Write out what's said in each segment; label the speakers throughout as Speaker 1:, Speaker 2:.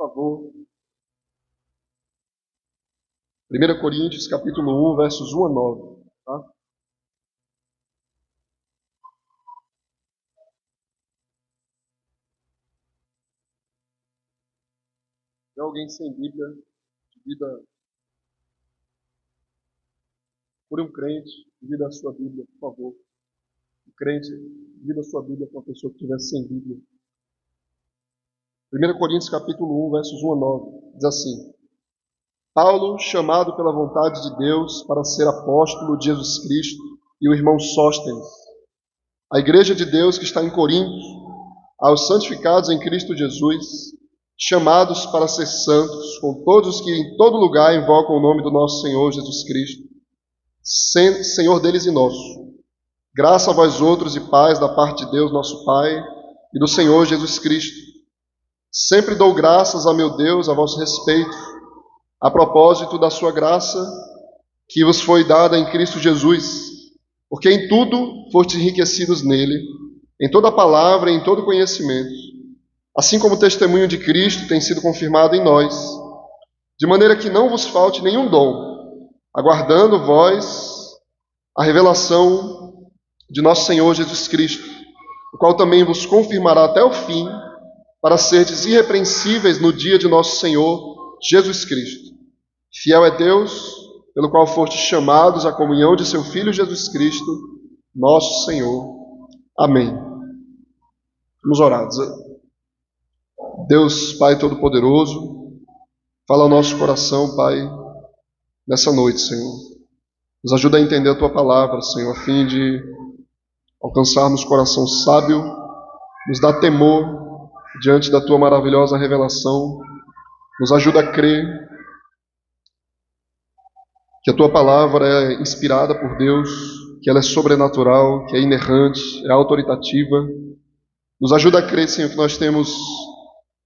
Speaker 1: favor. 1 Coríntios, capítulo 1, versos 1 a 9. Tá? Tem alguém sem Bíblia, divida por um crente, divida a sua Bíblia, por favor. Um crente, divida a sua Bíblia para uma pessoa que estiver sem Bíblia. 1 Coríntios, capítulo 1, versos 1 a 9. Diz assim: Paulo, chamado pela vontade de Deus para ser apóstolo de Jesus Cristo, e o irmão Sóstenes, a igreja de Deus que está em Corinto, aos santificados em Cristo Jesus, chamados para ser santos, com todos que em todo lugar invocam o nome do nosso Senhor Jesus Cristo, Senhor deles e nosso. Graça a vós outros e paz da parte de Deus, nosso Pai, e do Senhor Jesus Cristo. Sempre dou graças a meu Deus a vosso respeito, a propósito da sua graça, que vos foi dada em Cristo Jesus, porque em tudo fostes enriquecidos nele, em toda palavra e em todo conhecimento, assim como o testemunho de Cristo tem sido confirmado em nós, de maneira que não vos falte nenhum dom, aguardando vós a revelação de nosso Senhor Jesus Cristo, o qual também vos confirmará até o fim, para serdes irrepreensíveis no dia de nosso Senhor Jesus Cristo. Fiel é Deus, pelo qual fostes chamados à comunhão de seu Filho Jesus Cristo, nosso Senhor. Amém. Vamos orar. Deus, Pai Todo-Poderoso, fala ao nosso coração, Pai, nessa noite, Senhor. Nos ajuda a entender a Tua palavra, Senhor, a fim de alcançarmos coração sábio, nos dá temor diante da Tua maravilhosa revelação, nos ajuda a crer que a Tua palavra é inspirada por Deus, que ela é sobrenatural, que é inerrante, é autoritativa. Nos ajuda a crer, Senhor, que nós temos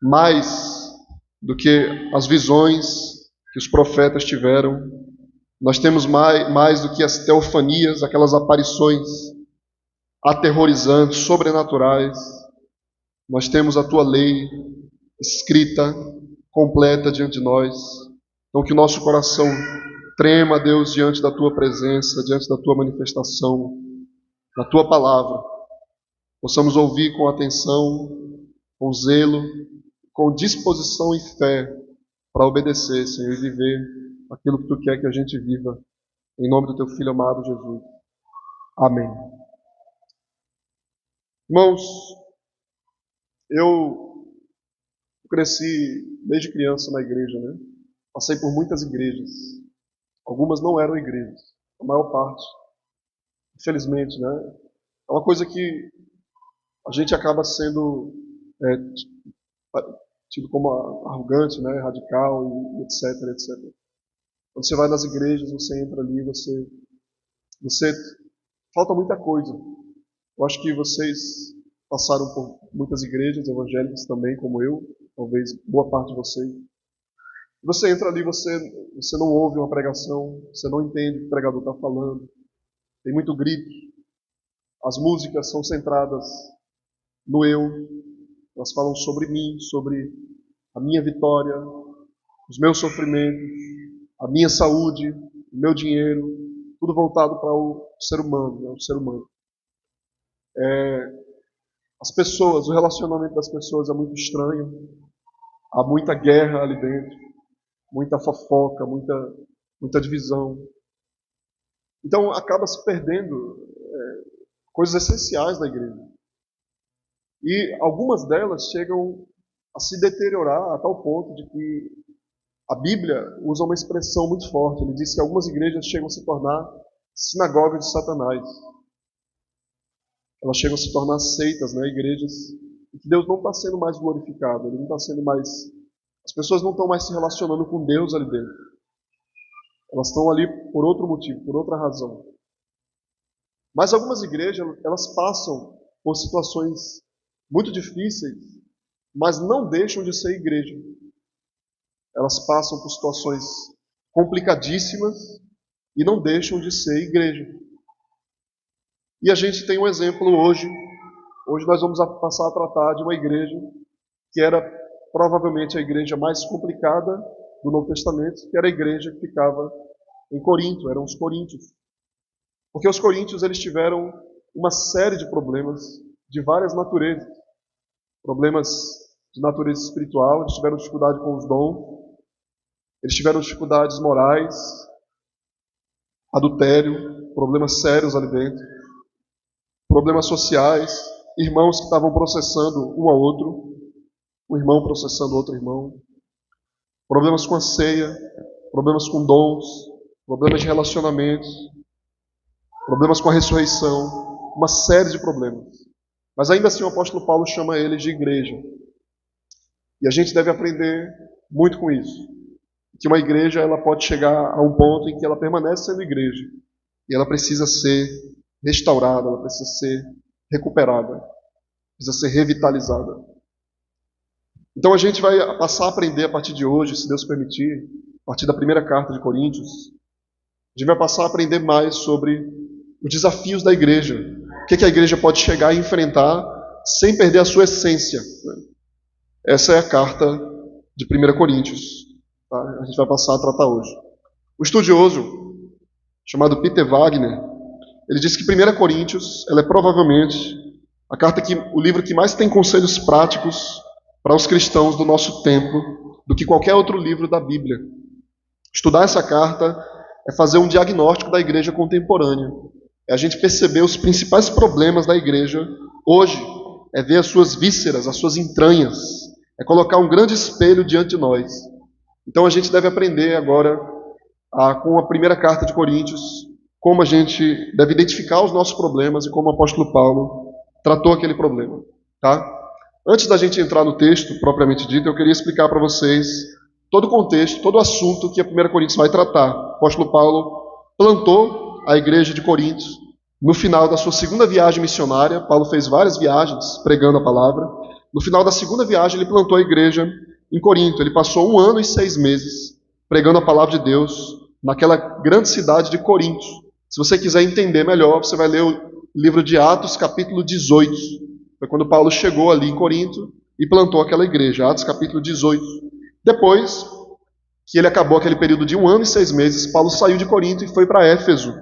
Speaker 1: mais do que as visões que os profetas tiveram. Nós temos mais do que as teofanias, aquelas aparições aterrorizantes, sobrenaturais. Nós temos a Tua lei escrita, completa diante de nós. Então que o nosso coração trema, Deus, diante da Tua presença, diante da Tua manifestação, da Tua palavra. Possamos ouvir com atenção, com zelo, com disposição e fé para obedecer, Senhor, e viver aquilo que Tu quer que a gente viva. Em nome do Teu Filho amado, Jesus. Amém. Irmãos, eu cresci desde criança na igreja, né? Passei por muitas igrejas. Algumas não eram igrejas, a maior parte, infelizmente, né? É uma coisa que a gente acaba sendo tido como arrogante, né? Radical, e etc, etc. Quando você vai nas igrejas, você entra ali, você falta muita coisa. Eu acho que vocês passaram por muitas igrejas evangélicas também, como eu, talvez boa parte de vocês. Você entra ali, você não ouve uma pregação, você não entende o que o pregador está falando, tem muito grito, as músicas são centradas no eu, elas falam sobre mim, sobre a minha vitória, os meus sofrimentos, a minha saúde, o meu dinheiro, tudo voltado para o ser humano, né? O ser humano. As pessoas, o relacionamento das pessoas é muito estranho, há muita guerra ali dentro, muita fofoca, muita divisão. Então acaba se perdendo coisas essenciais da igreja. E algumas delas chegam a se deteriorar a tal ponto de que a Bíblia usa uma expressão muito forte. Ele diz que algumas igrejas chegam a se tornar sinagogas de Satanás. Elas chegam a se tornar seitas, né? Igrejas em que Deus não está sendo mais glorificado, Ele não está sendo mais... As pessoas não estão mais se relacionando com Deus ali dentro. Elas estão ali por outro motivo, por outra razão. Mas algumas igrejas, elas passam por situações muito difíceis, mas não deixam de ser igreja. Elas passam por situações complicadíssimas e não deixam de ser igreja. E a gente tem um exemplo hoje. Hoje nós vamos passar a tratar de uma igreja que era provavelmente a igreja mais complicada do Novo Testamento, que era a igreja que ficava em Corinto, eram os coríntios. Porque os coríntios eles tiveram uma série de problemas de várias naturezas. Problemas de natureza espiritual, eles tiveram dificuldade com os dons, eles tiveram dificuldades morais, adultério, problemas sérios ali dentro, problemas sociais, irmãos que estavam processando um ao outro, um irmão processando outro irmão, problemas com a ceia, problemas com dons, problemas de relacionamentos, problemas com a ressurreição, uma série de problemas. Mas ainda assim o apóstolo Paulo chama eles de igreja. E a gente deve aprender muito com isso. Que uma igreja ela pode chegar a um ponto em que ela permanece sendo igreja. E ela precisa ser restaurada, ela precisa ser recuperada, precisa ser revitalizada. Então a gente vai passar a aprender a partir de hoje, se Deus permitir, a partir da primeira carta de Coríntios, a gente vai passar a aprender mais sobre os desafios da igreja. O que a igreja pode chegar e enfrentar sem perder a sua essência. Essa é a carta de 1 Coríntios. Tá? A gente vai passar a tratar hoje. O estudioso, chamado Peter Wagner, ele diz que 1 Coríntios ela é provavelmente o livro que mais tem conselhos práticos para os cristãos do nosso tempo do que qualquer outro livro da Bíblia. Estudar essa carta é fazer um diagnóstico da igreja contemporânea. É a gente perceber os principais problemas da igreja hoje. É ver as suas vísceras, as suas entranhas. É colocar um grande espelho diante de nós. Então a gente deve aprender agora, com a primeira carta de Coríntios, como a gente deve identificar os nossos problemas e como o apóstolo Paulo tratou aquele problema. Tá? Antes da gente entrar no texto, propriamente dito, eu queria explicar para vocês todo o contexto, todo o assunto que a 1 Coríntios vai tratar. O apóstolo Paulo plantou a igreja de Corinto no final da sua segunda viagem missionária. Paulo fez várias viagens pregando a palavra. No final da segunda viagem, ele plantou a igreja em Corinto. Ele passou 1 ano e 6 meses pregando a palavra de Deus naquela grande cidade de Corinto. Se você quiser entender melhor, você vai ler o livro de Atos, capítulo 18. Foi quando Paulo chegou ali em Corinto e plantou aquela igreja, Atos capítulo 18. Depois que ele acabou aquele período de 1 ano e 6 meses, Paulo saiu de Corinto e foi para Éfeso.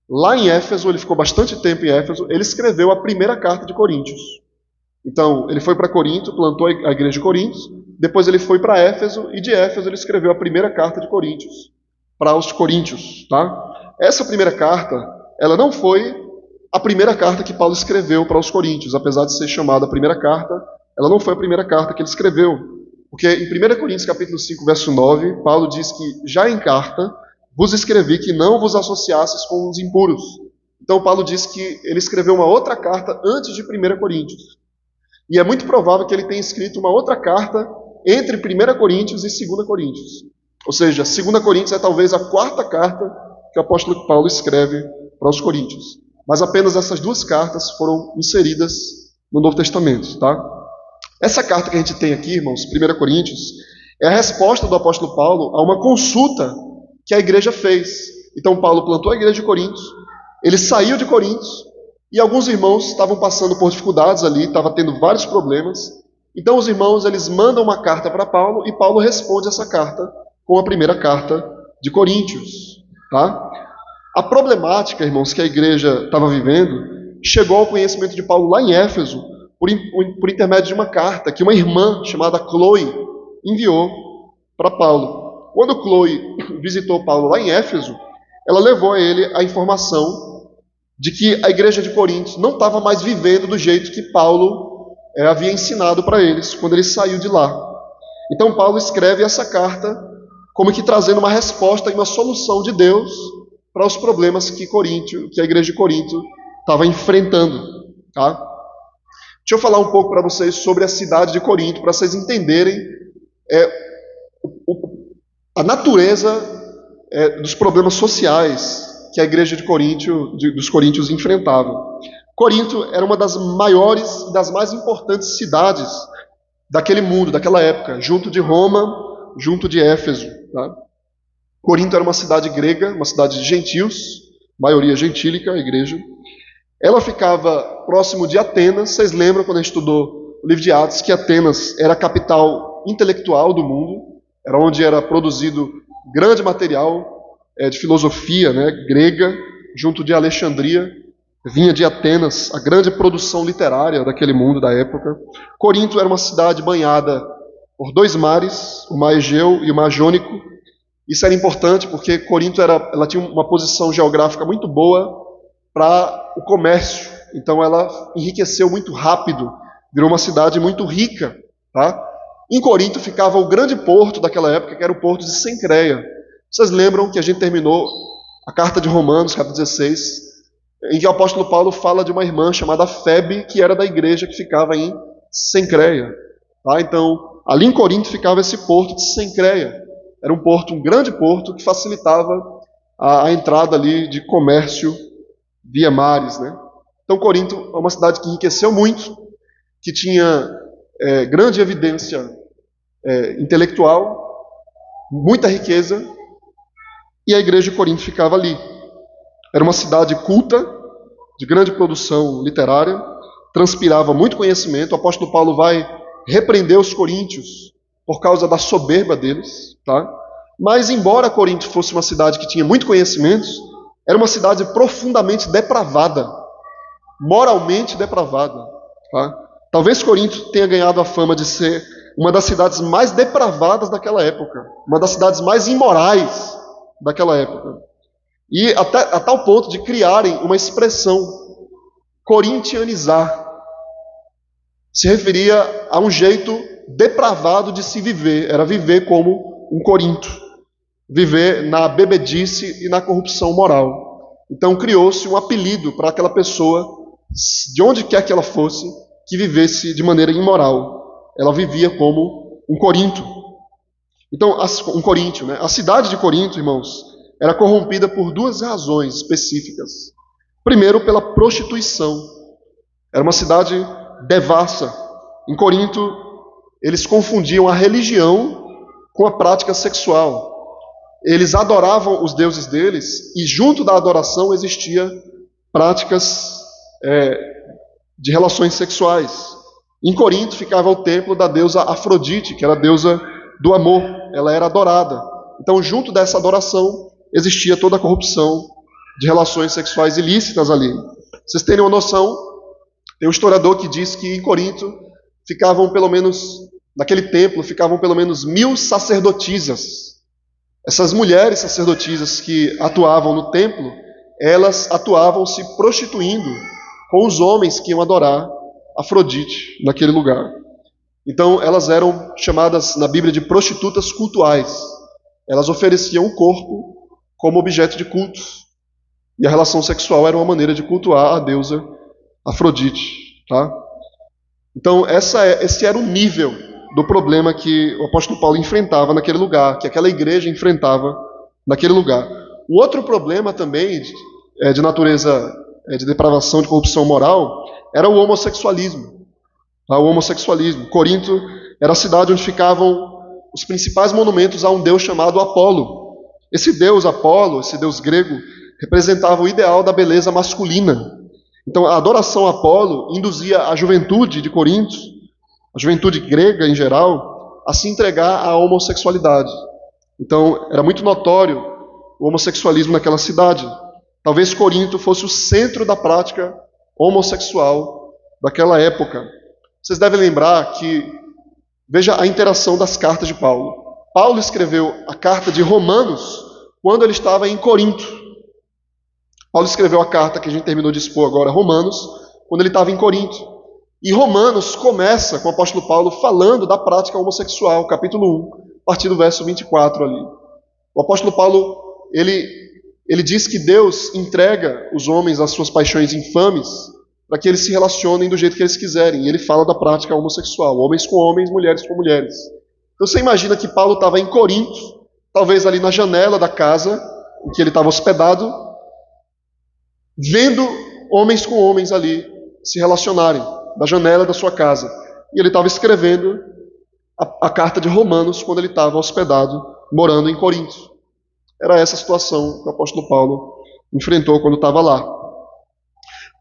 Speaker 1: Lá em Éfeso, ele ficou bastante tempo em Éfeso, ele escreveu a primeira carta de Coríntios. Então, ele foi para Corinto, plantou a igreja de Corinto, depois ele foi para Éfeso, e de Éfeso ele escreveu a primeira carta de Coríntios, para os coríntios. Tá? Essa primeira carta, ela não foi a primeira carta que Paulo escreveu para os coríntios, apesar de ser chamada a primeira carta, ela não foi a primeira carta que ele escreveu. Porque em 1 Coríntios capítulo 5, verso 9, Paulo diz que já em carta vos escrevi que não vos associasseis com os impuros. Então Paulo diz que ele escreveu uma outra carta antes de 1 Coríntios. E é muito provável que ele tenha escrito uma outra carta entre 1 Coríntios e 2 Coríntios. Ou seja, 2 Coríntios é talvez a quarta carta que o apóstolo Paulo escreve para os coríntios. Mas apenas essas duas cartas foram inseridas no Novo Testamento. Tá? Essa carta que a gente tem aqui, irmãos, 1 Coríntios, é a resposta do apóstolo Paulo a uma consulta que a igreja fez. Então Paulo plantou a igreja de Corinto, ele saiu de Corinto, e alguns irmãos estavam passando por dificuldades ali, estavam tendo vários problemas. Então os irmãos eles mandam uma carta para Paulo, e Paulo responde essa carta com a primeira carta de Coríntios. Tá? A problemática, irmãos, que a igreja estava vivendo, chegou ao conhecimento de Paulo lá em Éfeso, por intermédio de uma carta que uma irmã chamada Chloe enviou para Paulo. Quando Chloe visitou Paulo lá em Éfeso, ela levou a ele a informação de que a igreja de Corinto não estava mais vivendo do jeito que Paulo havia ensinado para eles quando ele saiu de lá. Então Paulo escreve essa carta como que trazendo uma resposta e uma solução de Deus para os problemas que a igreja de Corinto estava enfrentando. Tá? Deixa eu falar um pouco para vocês sobre a cidade de Corinto, para vocês entenderem a natureza dos problemas sociais que a igreja de Corinto, dos coríntios enfrentava. Corinto era uma das maiores e das mais importantes cidades daquele mundo, daquela época, junto de Roma, junto de Éfeso. Tá? Corinto era uma cidade grega, uma cidade de gentios, maioria gentílica, a igreja. Ela ficava próximo de Atenas. Vocês lembram quando a gente estudou o livro de Atos que Atenas era a capital intelectual do mundo, era onde era produzido grande material de filosofia, né, grega, junto de Alexandria. Vinha de Atenas a grande produção literária daquele mundo da época. Corinto era uma cidade banhada por dois mares, o mar Egeu e o mar Jônico. Isso era importante porque Corinto ela tinha uma posição geográfica muito boa para o comércio. Então ela enriqueceu muito rápido, virou uma cidade muito rica. Tá? Em Corinto ficava o grande porto daquela época, que era o porto de Cencreia. Vocês lembram que a gente terminou a carta de Romanos, capítulo 16, em que o apóstolo Paulo fala de uma irmã chamada Febe, que era da igreja que ficava em Cencreia. Tá? Então, ali em Corinto ficava esse porto de Cencreia. Era um porto, um grande porto, que facilitava a entrada ali de comércio via mares. Né? Então, Corinto é uma cidade que enriqueceu muito, que tinha grande evidência intelectual, muita riqueza, e a igreja de Corinto ficava ali. Era uma cidade culta, de grande produção literária, transpirava muito conhecimento. O apóstolo Paulo vai repreender os coríntios por causa da soberba deles. Tá? Mas, embora Corinto fosse uma cidade que tinha muito conhecimento, era uma cidade profundamente depravada, moralmente depravada. Tá? Talvez Corinto tenha ganhado a fama de ser uma das cidades mais depravadas daquela época, uma das cidades mais imorais daquela época. E a tal ponto de criarem uma expressão, corintianizar. Se referia a um jeito depravado de se viver, era viver como um Corinto, viver na bebedice e na corrupção moral. Então criou-se um apelido para aquela pessoa, de onde quer que ela fosse, que vivesse de maneira imoral. Ela vivia como um Corinto. Então, um coríntio, né? A cidade de Corinto, irmãos, era corrompida por duas razões específicas. Primeiro, pela prostituição. Era uma cidade devassa. Em Corinto, eles confundiam a religião com a prática sexual. Eles adoravam os deuses deles e junto da adoração existia práticas de relações sexuais. Em Corinto ficava o templo da deusa Afrodite, que era a deusa do amor. Ela era adorada. Então, junto dessa adoração, existia toda a corrupção de relações sexuais ilícitas ali. Vocês terem uma noção, tem um historiador que diz que em Corinto ficavam pelo menos, naquele templo, ficavam pelo menos 1000 sacerdotisas. Essas mulheres sacerdotisas que atuavam no templo, elas atuavam se prostituindo com os homens que iam adorar Afrodite naquele lugar. Então elas eram chamadas na Bíblia de prostitutas cultuais. Elas ofereciam o corpo como objeto de culto. E a relação sexual era uma maneira de cultuar a deusa Afrodite. Tá? Então esse era o nível do problema que o apóstolo Paulo enfrentava naquele lugar, que aquela igreja enfrentava naquele lugar. Um outro problema também de natureza de depravação, de corrupção moral, era o homossexualismo. Tá? O homossexualismo. Corinto era a cidade onde ficavam os principais monumentos a um deus chamado Apolo. Esse deus Apolo, esse deus grego, representava o ideal da beleza masculina. Então a adoração a Apolo induzia a juventude de Corinto, a juventude grega em geral, a se entregar à homossexualidade. Então era muito notório o homossexualismo naquela cidade. Talvez Corinto fosse o centro da prática homossexual daquela época. Vocês devem lembrar que, veja a interação das cartas de Paulo. Paulo escreveu a carta de Romanos quando ele estava em Corinto. Paulo escreveu a carta que a gente terminou de expor agora, Romanos, quando ele estava em Corinto. E Romanos começa com o apóstolo Paulo falando da prática homossexual, capítulo 1, a partir do verso 24 ali. O apóstolo Paulo, ele diz que Deus entrega os homens às suas paixões infames para que eles se relacionem do jeito que eles quiserem. E ele fala da prática homossexual, homens com homens, mulheres com mulheres. Então você imagina que Paulo estava em Corinto, talvez ali na janela da casa em que ele estava hospedado, vendo homens com homens ali se relacionarem, da janela da sua casa. E ele estava escrevendo a carta de Romanos quando ele estava hospedado, morando em Corinto. Era essa a situação que o apóstolo Paulo enfrentou quando estava lá.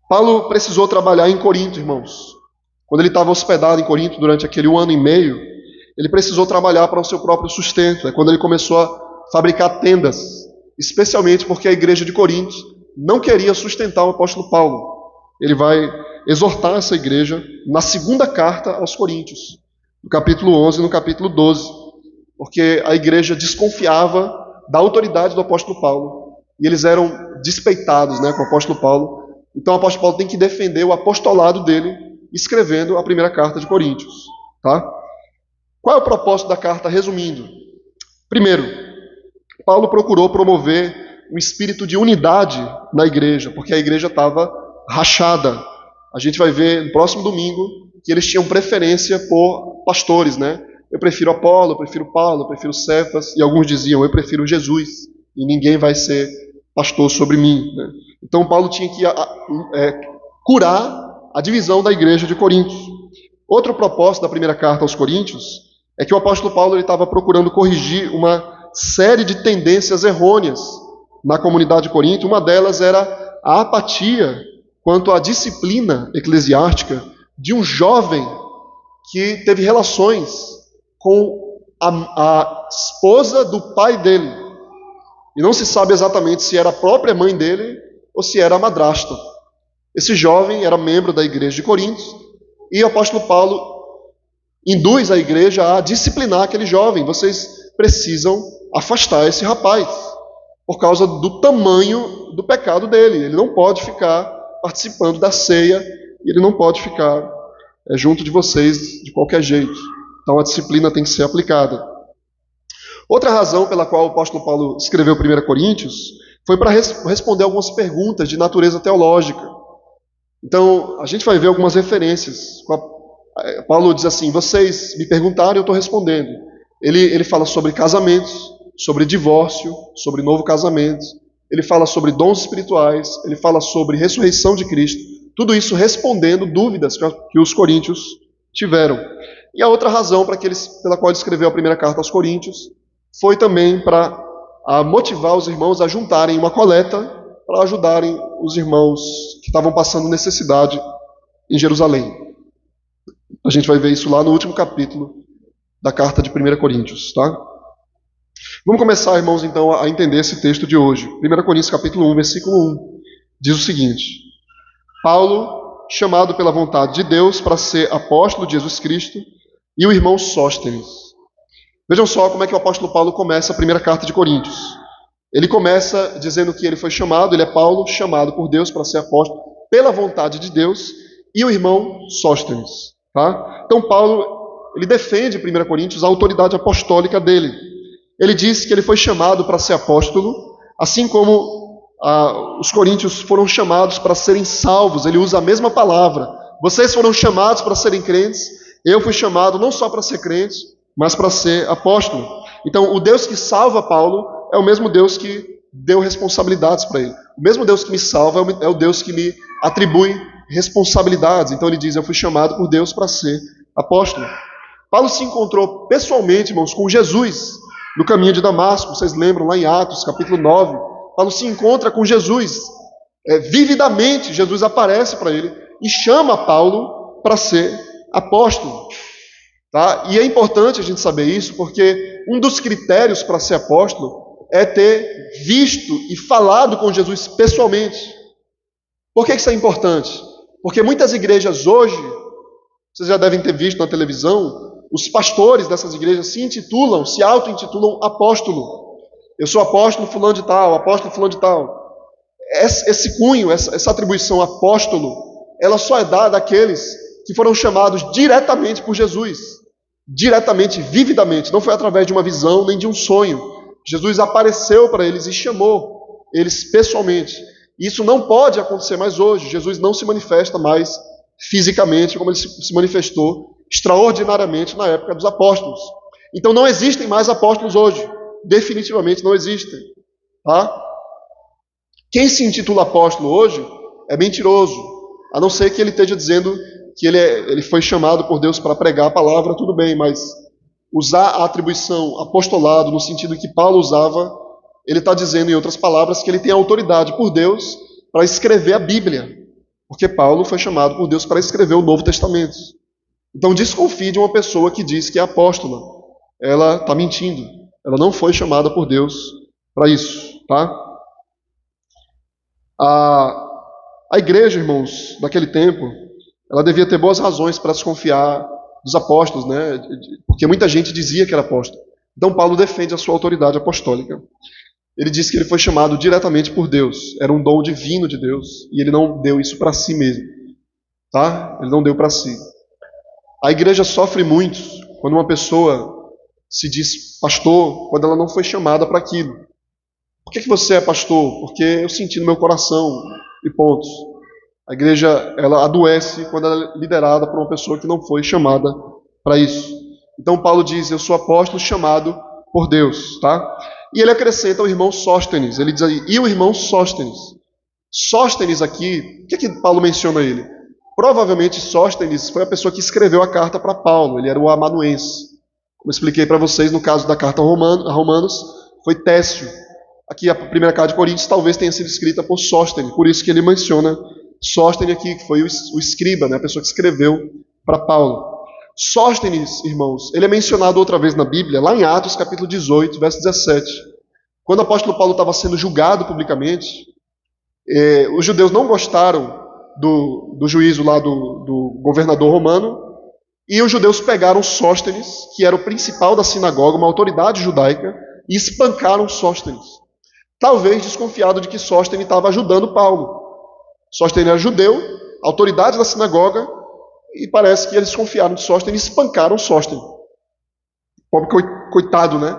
Speaker 1: Paulo precisou trabalhar em Corinto, irmãos. Quando ele estava hospedado em Corinto durante aquele 1 ano e meio, ele precisou trabalhar para o seu próprio sustento. É quando ele começou a fabricar tendas, especialmente porque a igreja de Corinto não queria sustentar o apóstolo Paulo. Ele vai exortar essa igreja na segunda carta aos Coríntios, no capítulo 11 e no capítulo 12, porque a igreja desconfiava da autoridade do apóstolo Paulo, e eles eram despeitados, com o apóstolo Paulo. Então o apóstolo Paulo tem que defender o apostolado dele, escrevendo a primeira carta de Coríntios. Tá? Qual é o propósito da carta, resumindo? Primeiro, Paulo procurou promover um espírito de unidade na igreja, porque a igreja estava rachada. A gente vai ver no próximo domingo que eles tinham preferência por pastores, Eu prefiro Apolo, eu prefiro Paulo, eu prefiro Cefas, e alguns diziam, eu prefiro Jesus, e ninguém vai ser pastor sobre mim. Então Paulo tinha que curar a divisão da igreja de Corinto. Outro propósito da primeira carta aos Coríntios é que o apóstolo Paulo estava procurando corrigir uma série de tendências errôneas na comunidade de Corinto. Uma delas era a apatia quanto à disciplina eclesiástica de um jovem que teve relações com a esposa do pai dele. E não se sabe exatamente se era a própria mãe dele ou se era a madrasta. Esse jovem era membro da igreja de Corinto e o apóstolo Paulo induz a igreja a disciplinar aquele jovem. Vocês precisam afastar esse rapaz por causa do tamanho do pecado dele. Ele não pode ficar participando da ceia, ele não pode ficar junto de vocês de qualquer jeito. Então a disciplina tem que ser aplicada. Outra razão pela qual o apóstolo Paulo escreveu 1 Coríntios foi para responder algumas perguntas de natureza teológica. Então a gente vai ver algumas referências. Paulo diz assim, vocês me perguntaram e eu estou respondendo. Ele fala sobre casamentos, sobre divórcio, sobre novo casamento. Ele fala sobre dons espirituais, ele fala sobre ressurreição de Cristo. Tudo isso respondendo dúvidas que os coríntios tiveram. E a outra razão pela qual ele escreveu a primeira carta aos Coríntios foi também para motivar os irmãos a juntarem uma coleta para ajudarem os irmãos que estavam passando necessidade em Jerusalém. A gente vai ver isso lá no último capítulo da carta de 1 Coríntios. Tá? Vamos começar, irmãos, então, a entender esse texto de hoje. 1 Coríntios capítulo 1, versículo 1, diz o seguinte: Paulo, chamado pela vontade de Deus para ser apóstolo de Jesus Cristo, e o irmão Sóstenes. Vejam só como é que o apóstolo Paulo começa a primeira carta de Coríntios. Ele começa dizendo que ele foi chamado, ele é Paulo, chamado por Deus para ser apóstolo pela vontade de Deus, e o irmão Sóstenes. Tá? Então Paulo, ele defende em 1 Coríntios a autoridade apostólica dele. Ele diz que ele foi chamado para ser apóstolo, assim como os coríntios foram chamados para serem salvos. Ele usa a mesma palavra. Vocês foram chamados para serem crentes, eu fui chamado não só para ser crente, mas para ser apóstolo. Então, o Deus que salva Paulo é o mesmo Deus que deu responsabilidades para ele. O mesmo Deus que me salva é o Deus que me atribui responsabilidades. Então ele diz, eu fui chamado por Deus para ser apóstolo. Paulo se encontrou pessoalmente, irmãos, com Jesus no caminho de Damasco. Vocês lembram lá em Atos, capítulo 9. Paulo se encontra com Jesus. Vividamente, Jesus aparece para ele e chama Paulo para ser apóstolo. Tá? E é importante a gente saber isso, porque um dos critérios para ser apóstolo é ter visto e falado com Jesus pessoalmente. Por que isso é importante? Porque muitas igrejas hoje, vocês já devem ter visto na televisão, os pastores dessas igrejas se auto-intitulam apóstolo. Eu sou apóstolo fulano de tal, apóstolo fulano de tal. Esse cunho, essa atribuição apóstolo, ela só é dada àqueles que foram chamados diretamente por Jesus. Diretamente, vividamente. Não foi através de uma visão nem de um sonho. Jesus apareceu para eles e chamou eles pessoalmente. Isso não pode acontecer mais hoje. Jesus não se manifesta mais fisicamente como ele se manifestou extraordinariamente na época dos apóstolos. Então não existem mais apóstolos hoje. Definitivamente não existem. Tá? Quem se intitula apóstolo hoje é mentiroso, a não ser que ele esteja dizendo que ele foi chamado por Deus para pregar a palavra, tudo bem, mas usar a atribuição apostolado no sentido que Paulo usava, ele está dizendo, em outras palavras, que ele tem autoridade por Deus para escrever a Bíblia, porque Paulo foi chamado por Deus para escrever o Novo Testamento. Então desconfie de uma pessoa que diz que é apóstola. Ela está mentindo. Ela não foi chamada por Deus para isso, tá? A igreja, irmãos, daquele tempo, ela devia ter boas razões para desconfiar dos apóstolos, né? Porque muita gente dizia que era apóstolo. Então Paulo defende a sua autoridade apostólica. Ele diz que ele foi chamado diretamente por Deus. Era um dom divino de Deus. E ele não deu isso para si mesmo. Tá? Ele não deu para si. A igreja sofre muito quando uma pessoa se diz pastor, quando ela não foi chamada para aquilo. Por que você é pastor? Porque eu senti no meu coração, e pontos. A igreja, ela adoece quando ela é liderada por uma pessoa que não foi chamada para isso. Então Paulo diz, eu sou apóstolo chamado por Deus, tá? E ele acrescenta o irmão Sóstenes, ele diz aí, e o irmão Sóstenes. Sóstenes aqui, o que Paulo menciona ele? Provavelmente Sóstenes foi a pessoa que escreveu a carta para Paulo, ele era o amanuense. Como eu expliquei para vocês no caso da carta a Romanos, foi Técio. Aqui a primeira carta de Coríntios talvez tenha sido escrita por Sóstenes, por isso que ele menciona Sóstenes aqui, que foi o escriba, né, a pessoa que escreveu para Paulo. Sóstenes, irmãos, ele é mencionado outra vez na Bíblia, lá em Atos capítulo 18, verso 17. Quando o apóstolo Paulo estava sendo julgado publicamente, os judeus não gostaram do juízo lá do governador romano, e os judeus pegaram Sóstenes, que era o principal da sinagoga, uma autoridade judaica, e espancaram Sóstenes. Talvez desconfiado de que Sóstenes estava ajudando Paulo. Sóstenes era judeu, autoridade da sinagoga, e parece que eles confiaram de Sóstenes e espancaram Sóstenes. Pobre coitado, né?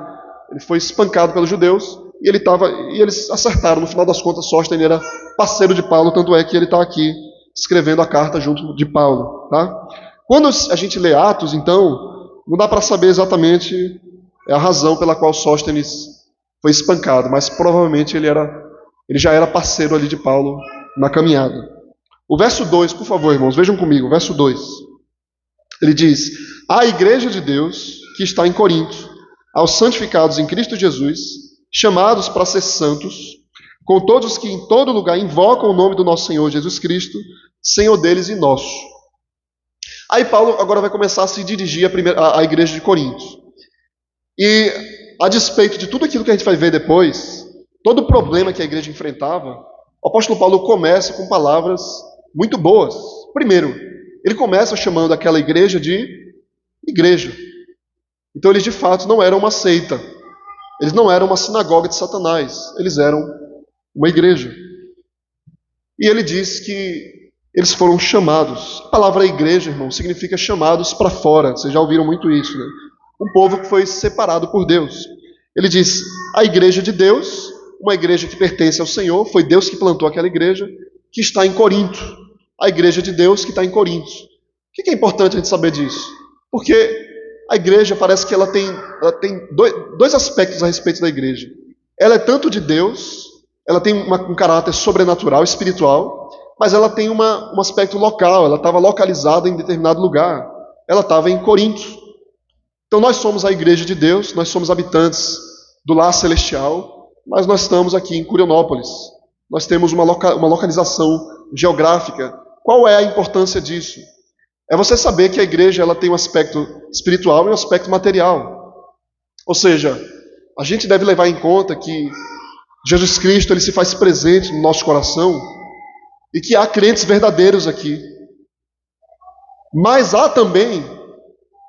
Speaker 1: Ele foi espancado pelos judeus e eles acertaram. No final das contas, Sóstenes era parceiro de Paulo, tanto é que ele está aqui escrevendo a carta junto de Paulo. Tá? Quando a gente lê Atos, então, não dá para saber exatamente a razão pela qual Sóstenes foi espancado, mas provavelmente ele já era parceiro ali de Paulo na caminhada. O verso 2, por favor, irmãos, vejam comigo, o verso 2. Ele diz, a igreja de Deus que está em Corinto, aos santificados em Cristo Jesus, chamados para ser santos, com todos que em todo lugar invocam o nome do nosso Senhor Jesus Cristo, Senhor deles e nosso. Aí Paulo agora vai começar a se dirigir à igreja de Corinto. E, a despeito de tudo aquilo que a gente vai ver depois, todo o problema que a igreja enfrentava, o apóstolo Paulo começa com palavras muito boas. Primeiro, ele começa chamando aquela igreja de igreja. Então eles de fato não eram uma seita. Eles não eram uma sinagoga de Satanás. Eles eram uma igreja. E ele diz que eles foram chamados. A palavra igreja, irmão, significa chamados para fora. Vocês já ouviram muito isso, né? Um povo que foi separado por Deus. Ele diz, a igreja de Deus, uma igreja que pertence ao Senhor, foi Deus que plantou aquela igreja, que está em Corinto. A igreja de Deus que está em Corinto. O que é importante a gente saber disso? Porque a igreja parece que ela tem dois aspectos a respeito da igreja. Ela é tanto de Deus, ela tem um caráter sobrenatural, espiritual, mas ela tem um aspecto local, ela estava localizada em determinado lugar. Ela estava em Corinto. Então nós somos a igreja de Deus, nós somos habitantes do lar celestial, mas nós estamos aqui em Curionópolis. Nós temos uma localização geográfica. Qual é a importância disso? É você saber que a igreja ela tem um aspecto espiritual e um aspecto material. Ou seja, a gente deve levar em conta que Jesus Cristo ele se faz presente no nosso coração e que há crentes verdadeiros aqui. Mas há também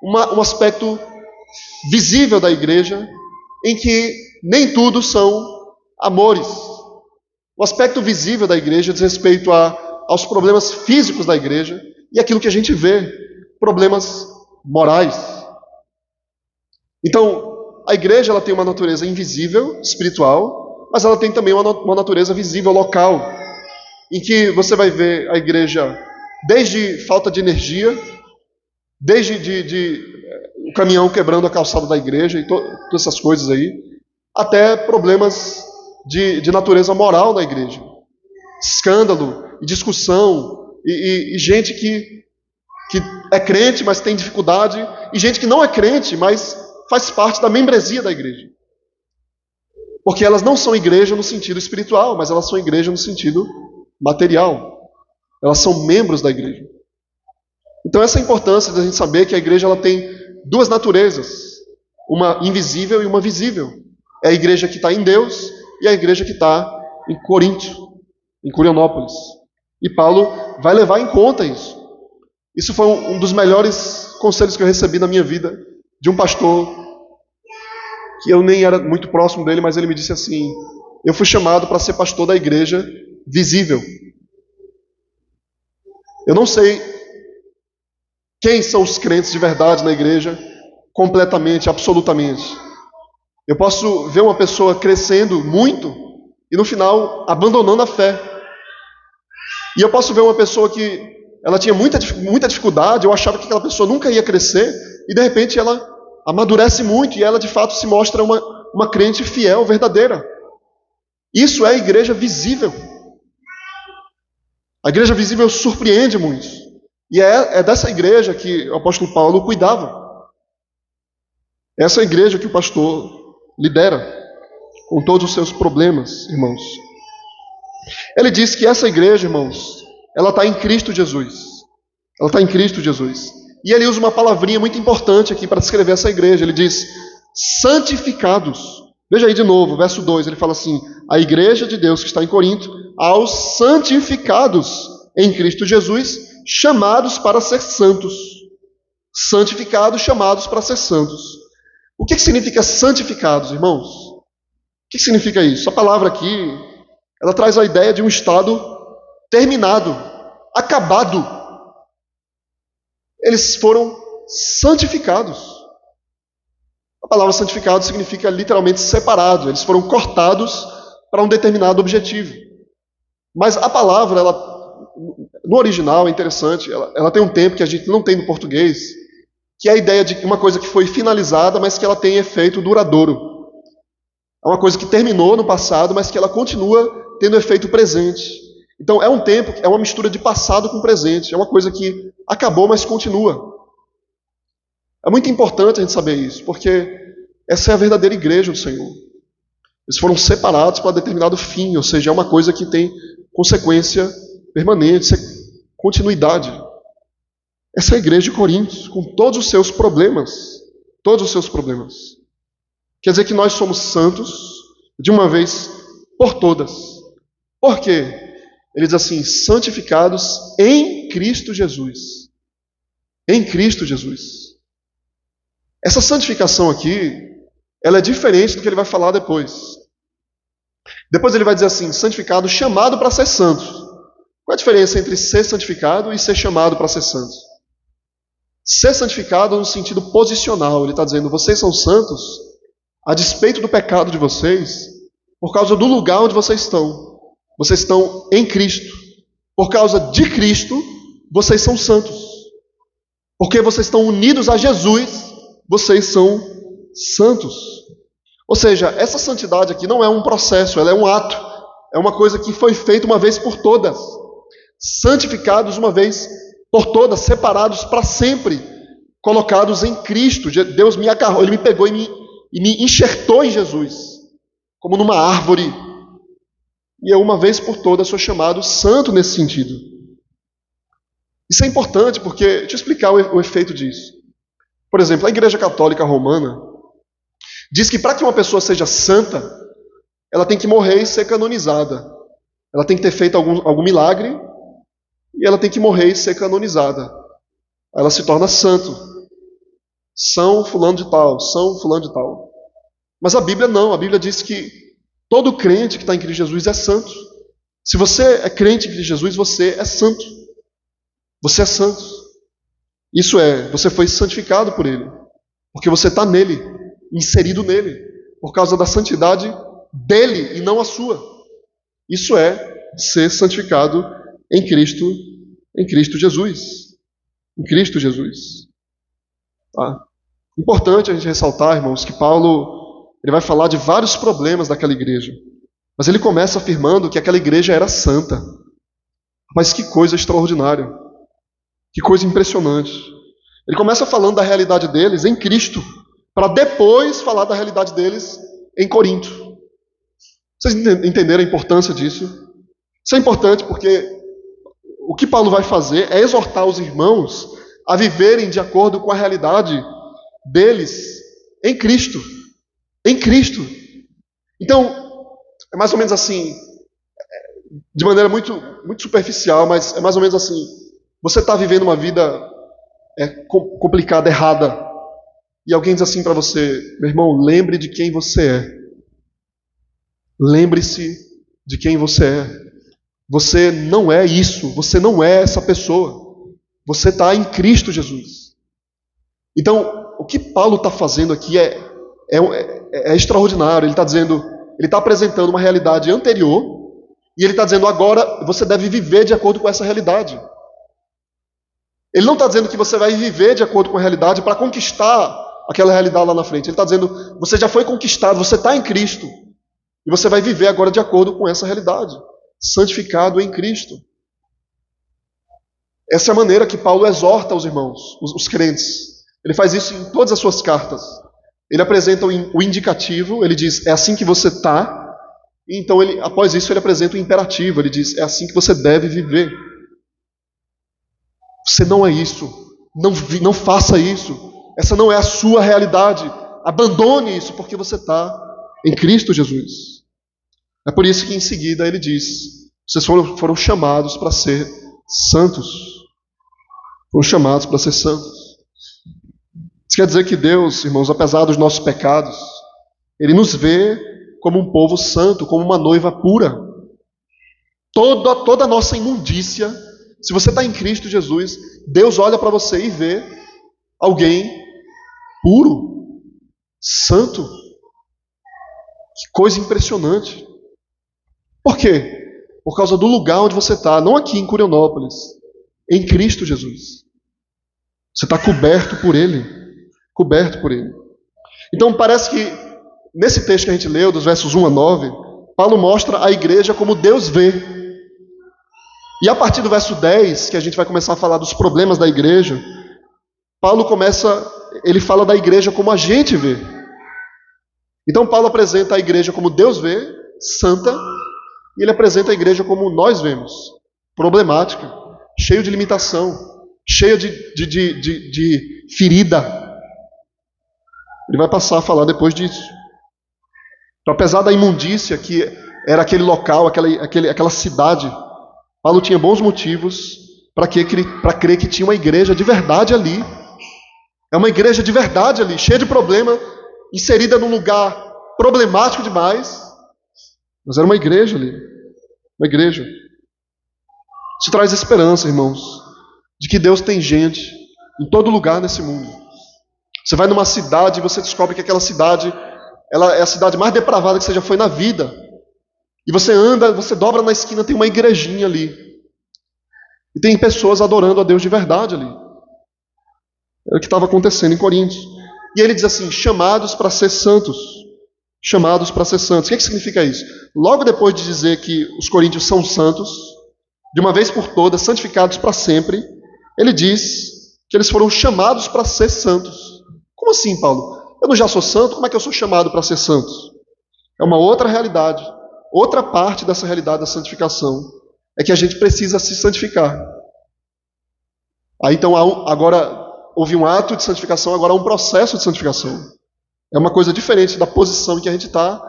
Speaker 1: um aspecto visível da igreja em que nem tudo são amores. O aspecto visível da igreja diz respeito aos problemas físicos da igreja e aquilo que a gente vê, problemas morais. Então, a igreja ela tem uma natureza invisível, espiritual, mas ela tem também uma natureza visível, local, em que você vai ver a igreja desde falta de energia, desde o caminhão quebrando a calçada da igreja e todas essas coisas aí, até problemas de natureza moral na igreja. Escândalo e discussão, e gente que é crente, mas tem dificuldade, e gente que não é crente, mas faz parte da membresia da igreja. Porque elas não são igreja no sentido espiritual, mas elas são igreja no sentido material. Elas são membros da igreja. Então essa é a importância da gente saber que a igreja ela tem duas naturezas, uma invisível e uma visível. É a igreja que está em Deus e a igreja que está em Corinto, em Curionópolis. E Paulo vai levar em conta isso. Isso foi um dos melhores conselhos que eu recebi na minha vida, de um pastor, que eu nem era muito próximo dele, mas ele me disse assim: eu fui chamado para ser pastor da igreja visível. Eu não sei quem são os crentes de verdade na igreja, completamente, absolutamente. Eu posso ver uma pessoa crescendo muito e no final abandonando a fé. E eu posso ver uma pessoa que ela tinha muita dificuldade, eu achava que aquela pessoa nunca ia crescer, e de repente ela amadurece muito e ela de fato se mostra uma crente fiel, verdadeira. Isso é a igreja visível. A igreja visível surpreende muitos. E é dessa igreja que o apóstolo Paulo cuidava. Essa é a igreja que o pastor lidera, com todos os seus problemas, irmãos. Ele diz que essa igreja, irmãos, ela está em Cristo Jesus. Ela está em Cristo Jesus. E ele usa uma palavrinha muito importante aqui para descrever essa igreja. Ele diz, santificados. Veja aí de novo, verso 2, ele fala assim: a igreja de Deus que está em Corinto, aos santificados em Cristo Jesus, chamados para ser santos. Santificados, chamados para ser santos. O que significa santificados, irmãos? O que significa isso? A palavra aqui, ela traz a ideia de um estado terminado, acabado. Eles foram santificados. A palavra santificado significa literalmente separado. Eles foram cortados para um determinado objetivo. Mas a palavra, no original, é interessante, ela tem um tempo que a gente não tem no português, que é a ideia de uma coisa que foi finalizada, mas que ela tem efeito duradouro. É uma coisa que terminou no passado, mas que ela continua tendo efeito presente. Então é um tempo, é uma mistura de passado com presente. É uma coisa que acabou, mas continua. É muito importante a gente saber isso, porque essa é a verdadeira igreja do Senhor. Eles foram separados para determinado fim, ou seja, é uma coisa que tem consequência permanente, continuidade. Essa é a igreja de Corinto, com todos os seus problemas. Todos os seus problemas. Quer dizer que nós somos santos de uma vez por todas. Por quê? Ele diz assim, santificados em Cristo Jesus. Em Cristo Jesus. Essa santificação aqui, ela é diferente do que ele vai falar depois. Depois ele vai dizer assim, santificado, chamado para ser santo. Qual a diferença entre ser santificado e ser chamado para ser santo? Ser santificado no sentido posicional. Ele está dizendo, vocês são santos a despeito do pecado de vocês, por causa do lugar onde vocês estão. Vocês estão em Cristo. Por causa de Cristo, vocês são santos. Porque vocês estão unidos a Jesus, vocês são santos. Ou seja, essa santidade aqui não é um processo, ela é um ato. É uma coisa que foi feita uma vez por todas. Santificados uma vez por todas, separados para sempre, colocados em Cristo. Deus me agarrou, Ele me pegou e me enxertou em Jesus, como numa árvore. E eu, uma vez por todas, sou chamado santo nesse sentido. Isso é importante porque, deixa eu explicar o efeito disso. Por exemplo, a Igreja Católica Romana diz que para que uma pessoa seja santa, ela tem que morrer e ser canonizada. Ela tem que ter feito algum milagre e ela tem que morrer e ser canonizada. Aí ela se torna santo. São fulano de tal, São fulano de tal. Mas a Bíblia não, a Bíblia diz que todo crente que está em Cristo Jesus é santo. Se você é crente em Cristo Jesus, você é santo. Você é santo. Isso é, você foi santificado por Ele. Porque você está nele, inserido nele, por causa da santidade dele e não a sua. Isso é ser santificado em Cristo Jesus. Em Cristo Jesus. Tá? Importante a gente ressaltar, irmãos, que Paulo ele vai falar de vários problemas daquela igreja. Mas ele começa afirmando que aquela igreja era santa. Mas que coisa extraordinária. Que coisa impressionante. Ele começa falando da realidade deles em Cristo, para depois falar da realidade deles em Corinto. Vocês entenderam a importância disso? Isso é importante porque o que Paulo vai fazer é exortar os irmãos a viverem de acordo com a realidade deles em Cristo. Em Cristo. Então, é mais ou menos assim, de maneira muito, muito superficial, mas é mais ou menos assim. Você está vivendo uma vida complicada, errada, e alguém diz assim para você: meu irmão, lembre de quem você é. Lembre-se de quem você é. Você não é isso, você não é essa pessoa. Você está em Cristo Jesus. Então, o que Paulo está fazendo aqui é extraordinário. Ele está dizendo, ele está apresentando uma realidade anterior, e ele está dizendo, agora você deve viver de acordo com essa realidade. Ele não está dizendo que você vai viver de acordo com a realidade para conquistar aquela realidade lá na frente. Ele está dizendo, você já foi conquistado, você está em Cristo, e você vai viver agora de acordo com essa realidade, santificado em Cristo. Essa é a maneira que Paulo exorta os irmãos, os crentes. Ele faz isso em todas as suas cartas. Ele apresenta o indicativo, ele diz, é assim que você está. E então, após isso, ele apresenta o imperativo, ele diz, é assim que você deve viver. Você não é isso, não faça isso, essa não é a sua realidade. Abandone isso, porque você está em Cristo Jesus. É por isso que em seguida ele diz, vocês foram chamados para ser santos. Foram chamados para ser santos. Isso quer dizer que Deus, irmãos, apesar dos nossos pecados, Ele nos vê como um povo santo, como uma noiva pura. Toda a nossa imundícia, se você está em Cristo Jesus, Deus olha para você e vê alguém puro, santo. Que coisa impressionante. Por quê? Por causa do lugar onde você está, não aqui em Curionópolis, em Cristo Jesus. Você está coberto por Ele. Coberto por Ele. Então parece que, nesse texto que a gente leu, dos versos 1 a 9, Paulo mostra a igreja como Deus vê. E a partir do verso 10, que a gente vai começar a falar dos problemas da igreja, Paulo ele fala da igreja como a gente vê. Então Paulo apresenta a igreja como Deus vê, santa, e ele apresenta a igreja como nós vemos, problemática, cheio de limitação, cheia de ferida. Ele vai passar a falar depois disso. Então, apesar da imundícia que era aquele local, aquela cidade, Paulo tinha bons motivos para crer que tinha uma igreja de verdade ali. É uma igreja de verdade ali, cheia de problema, inserida num lugar problemático demais. Mas era uma igreja ali. Uma igreja. Isso traz esperança, irmãos, de que Deus tem gente em todo lugar nesse mundo. Você vai numa cidade e você descobre que aquela cidade, ela é a cidade mais depravada que você já foi na vida. E você anda, você dobra na esquina, tem uma igrejinha ali. E tem pessoas adorando a Deus de verdade ali. É o que estava acontecendo em Coríntios. E ele diz assim, chamados para ser santos. Chamados para ser santos. O que significa isso? Logo depois de dizer que os coríntios são santos, de uma vez por todas, santificados para sempre, ele diz que eles foram chamados para ser santos. Como assim, Paulo? Eu não já sou santo? Como é que eu sou chamado para ser santo? É uma outra realidade. Outra parte dessa realidade da santificação é que a gente precisa se santificar. Aí então agora houve um ato de santificação, agora há um processo de santificação. É uma coisa diferente da posição em que a gente está.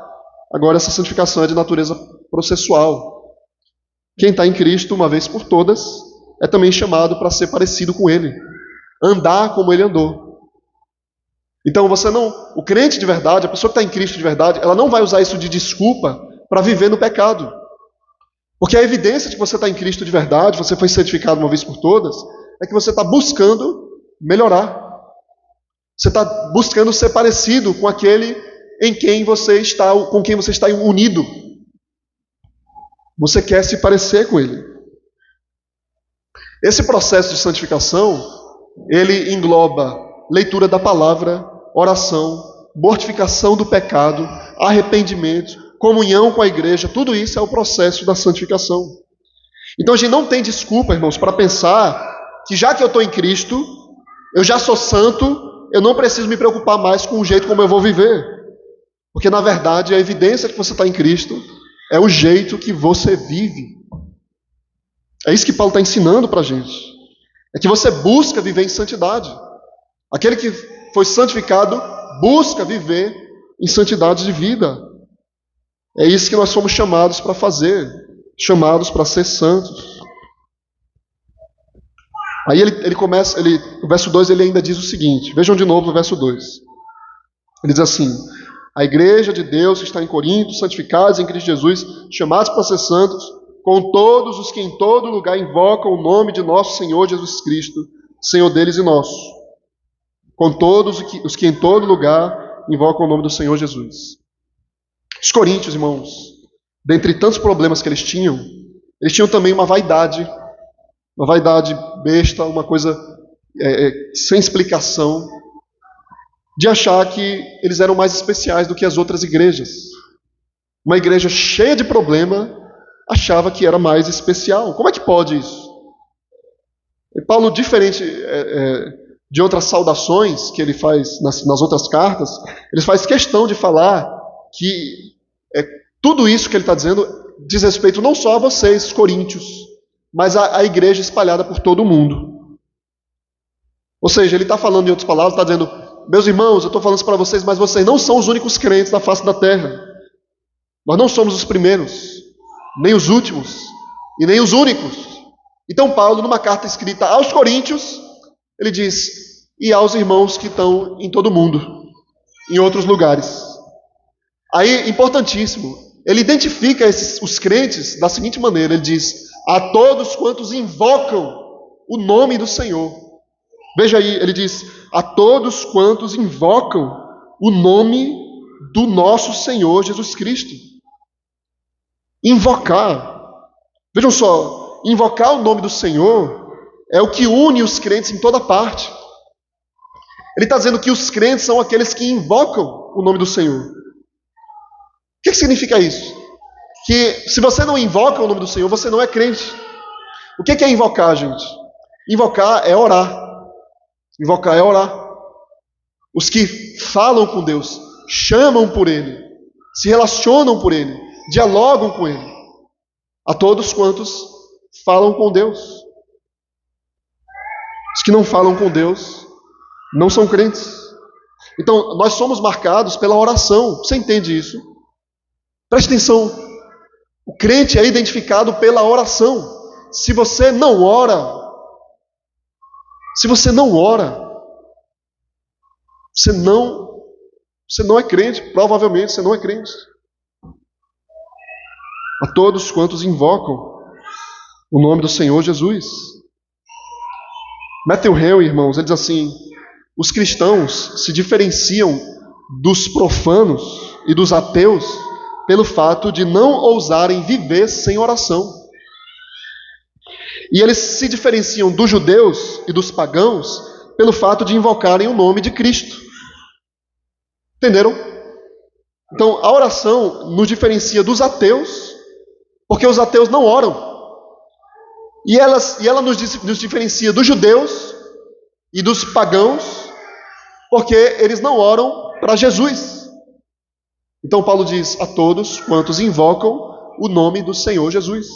Speaker 1: Agora essa santificação é de natureza processual. Quem está em Cristo, uma vez por todas, é também chamado para ser parecido com Ele. Andar como Ele andou. Então o crente de verdade, a pessoa que está em Cristo de verdade, ela não vai usar isso de desculpa para viver no pecado. Porque a evidência de que você está em Cristo de verdade, você foi santificado uma vez por todas, é que você está buscando melhorar. Você está buscando ser parecido com aquele com quem você está unido. Você quer se parecer com ele. Esse processo de santificação, ele engloba leitura da palavra, oração, mortificação do pecado, arrependimento, comunhão com a igreja, tudo isso é o processo da santificação. Então a gente não tem desculpa, irmãos, para pensar que já que eu estou em Cristo, eu já sou santo, eu não preciso me preocupar mais com o jeito como eu vou viver. Porque, na verdade, a evidência de que você está em Cristo é o jeito que você vive. É isso que Paulo está ensinando para a gente. É que você busca viver em santidade. Aquele que foi santificado busca viver em santidade de vida. É isso que nós fomos chamados para fazer, chamados para ser santos. Aí ele começa, no verso 2 ele ainda diz o seguinte, vejam de novo o verso 2. Ele diz assim: a igreja de Deus que está em Corinto, santificados em Cristo Jesus, chamados para ser santos, com todos os que em todo lugar invocam o nome de nosso Senhor Jesus Cristo, Senhor deles e nosso. Com todos os que em todo lugar invocam o nome do Senhor Jesus. Os coríntios, irmãos, dentre tantos problemas que eles tinham também uma vaidade besta, uma coisa sem explicação, de achar que eles eram mais especiais do que as outras igrejas. Uma igreja cheia de problema achava que era mais especial. Como é que pode isso? E Paulo, diferente de outras saudações que ele faz nas outras cartas, ele faz questão de falar que tudo isso que ele está dizendo diz respeito não só a vocês, coríntios, mas a igreja espalhada por todo o mundo. Ou seja, ele está falando, em outras palavras, está dizendo: meus irmãos, eu estou falando isso para vocês, mas vocês não são os únicos crentes da face da terra. Nós não somos os primeiros, nem os últimos, e nem os únicos. Então Paulo, numa carta escrita aos coríntios, ele diz: e aos irmãos que estão em todo o mundo, em outros lugares. Aí, importantíssimo, ele identifica os crentes da seguinte maneira, ele diz: a todos quantos invocam o nome do Senhor. Veja aí, ele diz: a todos quantos invocam o nome do nosso Senhor Jesus Cristo. Invocar. Vejam só, invocar o nome do Senhor é o que une os crentes em toda parte. Ele está dizendo que os crentes são aqueles que invocam o nome do Senhor. O que significa isso? Que se você não invoca o nome do Senhor, você não é crente. O que é invocar, gente? Invocar é orar. Invocar é orar. Os que falam com Deus, chamam por Ele, se relacionam por Ele, dialogam com Ele. A todos quantos falam com Deus. Os que não falam com Deus não são crentes. Então, nós somos marcados pela oração. Você entende isso? Preste atenção. O crente é identificado pela oração. Se você não ora, você não é crente. Provavelmente você não é crente. A todos quantos invocam o nome do Senhor Jesus. Matthew Henry, irmãos, ele diz assim: os cristãos se diferenciam dos profanos e dos ateus pelo fato de não ousarem viver sem oração. E eles se diferenciam dos judeus e dos pagãos pelo fato de invocarem o nome de Cristo. Entenderam? Então, a oração nos diferencia dos ateus, porque os ateus não oram. E ela nos diferencia dos judeus e dos pagãos, porque eles não oram para Jesus. Então Paulo diz: a todos quantos invocam o nome do Senhor Jesus.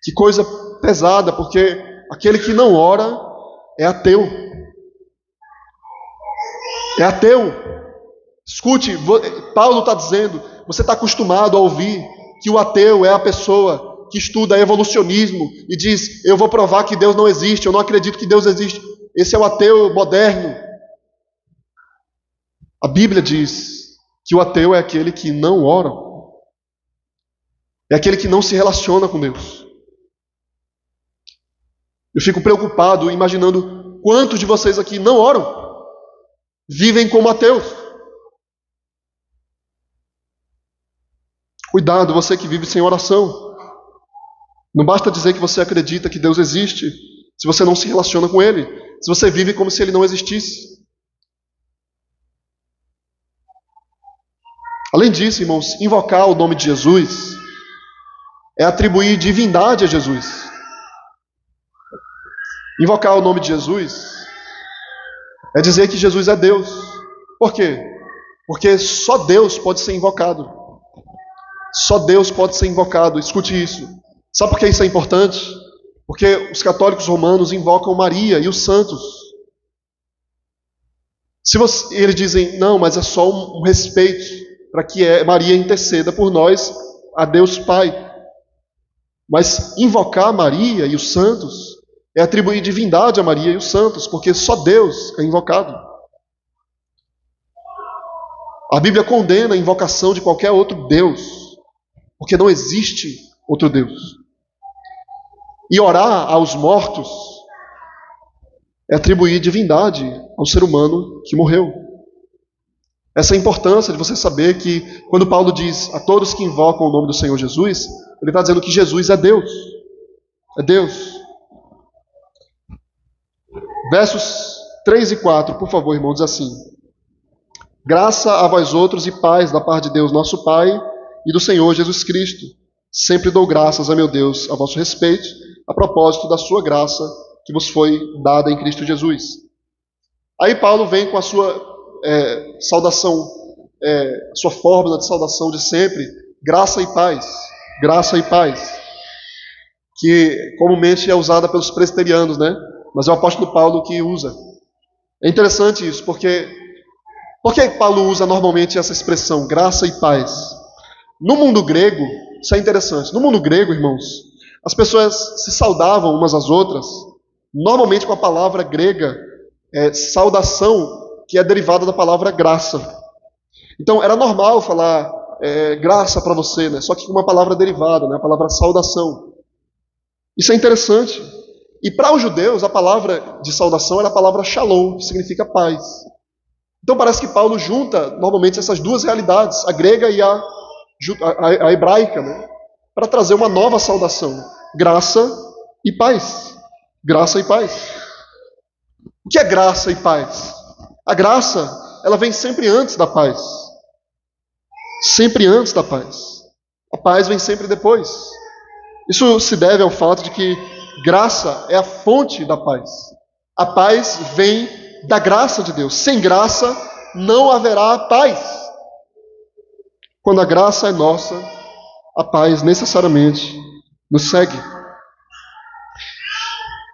Speaker 1: Que coisa pesada, porque aquele que não ora é ateu. É ateu. Escute, Paulo está dizendo, você está acostumado a ouvir que o ateu é a pessoa que estuda evolucionismo e diz: eu vou provar que Deus não existe, eu não acredito que Deus existe. Esse é o ateu moderno. A Bíblia diz que o ateu é aquele que não ora. É aquele que não se relaciona com Deus. Eu fico preocupado imaginando quantos de vocês aqui não oram, vivem como ateus. Cuidado, você que vive sem oração. Não basta dizer que você acredita que Deus existe, se você não se relaciona com Ele, se você vive como se Ele não existisse. Além disso, irmãos, invocar o nome de Jesus é atribuir divindade a Jesus. Invocar o nome de Jesus é dizer que Jesus é Deus. Por quê? Porque só Deus pode ser invocado. Só Deus pode ser invocado. Escute isso. Sabe por que isso é importante? Porque os católicos romanos invocam Maria e os santos. Eles dizem, não, mas é só um respeito para que Maria interceda por nós a Deus Pai. Mas invocar Maria e os santos é atribuir divindade a Maria e os santos, porque só Deus é invocado. A Bíblia condena a invocação de qualquer outro Deus, porque não existe outro Deus. E orar aos mortos é atribuir divindade ao ser humano que morreu. Essa é a importância de você saber que, quando Paulo diz a todos que invocam o nome do Senhor Jesus, ele está dizendo que Jesus é Deus. É Deus. Versos 3 e 4, por favor, irmãos, diz assim: graça a vós outros e paz da parte de Deus nosso Pai e do Senhor Jesus Cristo. Sempre dou graças a meu Deus a vosso respeito, a propósito da sua graça que vos foi dada em Cristo Jesus. Aí Paulo vem com a sua saudação, sua fórmula de saudação de sempre, graça e paz. Graça e paz. Que comumente é usada pelos presbiterianos, né? Mas é o apóstolo Paulo que usa. É interessante isso, porque por que Paulo usa normalmente essa expressão, graça e paz? No mundo grego, isso é interessante, no mundo grego, irmãos, as pessoas se saudavam umas às outras, normalmente com a palavra grega, saudação, que é derivada da palavra graça. Então, era normal falar graça para você, né? Só que com uma palavra derivada, né? A palavra saudação. Isso é interessante. E para os judeus, a palavra de saudação era a palavra shalom, que significa paz. Então parece que Paulo junta normalmente essas duas realidades, a grega e a hebraica, né? Para trazer uma nova saudação, graça e paz. Graça e paz. O que é graça e paz? A graça, ela vem sempre antes da paz. Sempre antes da paz. A paz vem sempre depois. Isso se deve ao fato de que graça é a fonte da paz. A paz vem da graça de Deus. Sem graça não haverá paz. Quando a graça é nossa, a paz necessariamente nos segue.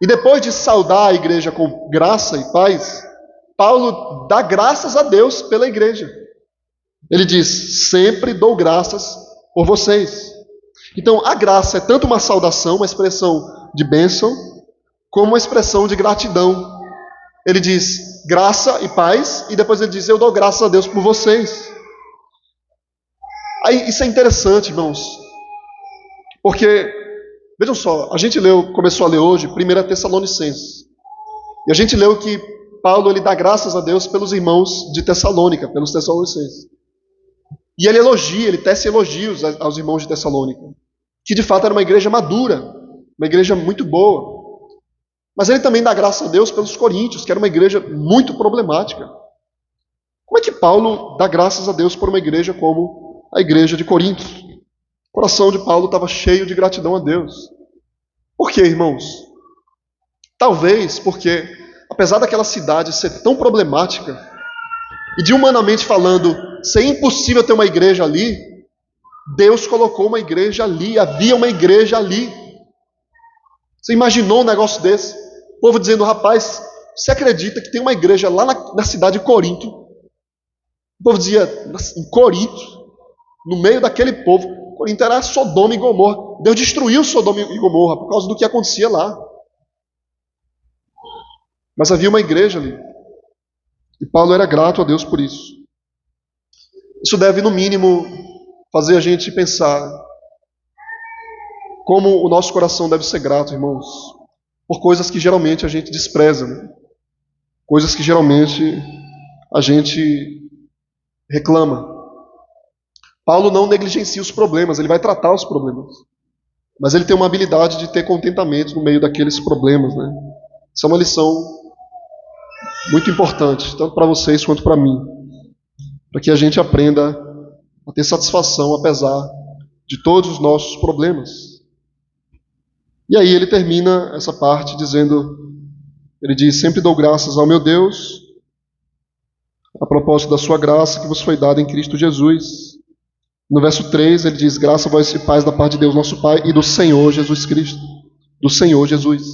Speaker 1: E depois de saudar a igreja com graça e paz, Paulo dá graças a Deus pela igreja. Ele diz, sempre dou graças por vocês. Então, a graça é tanto uma saudação, uma expressão de bênção, como uma expressão de gratidão. Ele diz graça e paz, e depois ele diz, eu dou graças a Deus por vocês. Aí, isso é interessante, irmãos, porque, vejam só, a gente começou a ler hoje 1 Tessalonicenses, e a gente leu que Paulo ele dá graças a Deus pelos irmãos de Tessalônica, pelos Tessalonicenses. E ele tece elogios aos irmãos de Tessalônica, que de fato era uma igreja madura, uma igreja muito boa. Mas ele também dá graças a Deus pelos coríntios, que era uma igreja muito problemática. Como é que Paulo dá graças a Deus por uma igreja como a igreja de Corinto? O coração de Paulo estava cheio de gratidão a Deus. Por quê, irmãos? Talvez porque, apesar daquela cidade ser tão problemática, e de humanamente falando, ser impossível ter uma igreja ali, Deus colocou uma igreja ali, havia uma igreja ali. Você imaginou um negócio desse? O povo dizendo, rapaz, você acredita que tem uma igreja lá na cidade de Corinto? O povo dizia, em Corinto, no meio daquele povo, Corinto era Sodoma e Gomorra. Deus destruiu Sodoma e Gomorra por causa do que acontecia lá. Mas havia uma igreja ali. E Paulo era grato a Deus por isso. Isso deve, no mínimo, fazer a gente pensar como o nosso coração deve ser grato, irmãos, por coisas que geralmente a gente despreza, né? Coisas que geralmente a gente reclama. Paulo não negligencia os problemas, ele vai tratar os problemas. Mas ele tem uma habilidade de ter contentamento no meio daqueles problemas, né? Isso é uma lição muito importante, tanto para vocês quanto para mim, para que a gente aprenda a ter satisfação apesar de todos os nossos problemas. E aí ele termina essa parte dizendo, ele diz, sempre dou graças ao meu Deus, a propósito da sua graça que vos foi dada em Cristo Jesus. No verso 3 ele diz, graça a vós e paz da parte de Deus nosso Pai e do Senhor Jesus Cristo. do Senhor Jesus.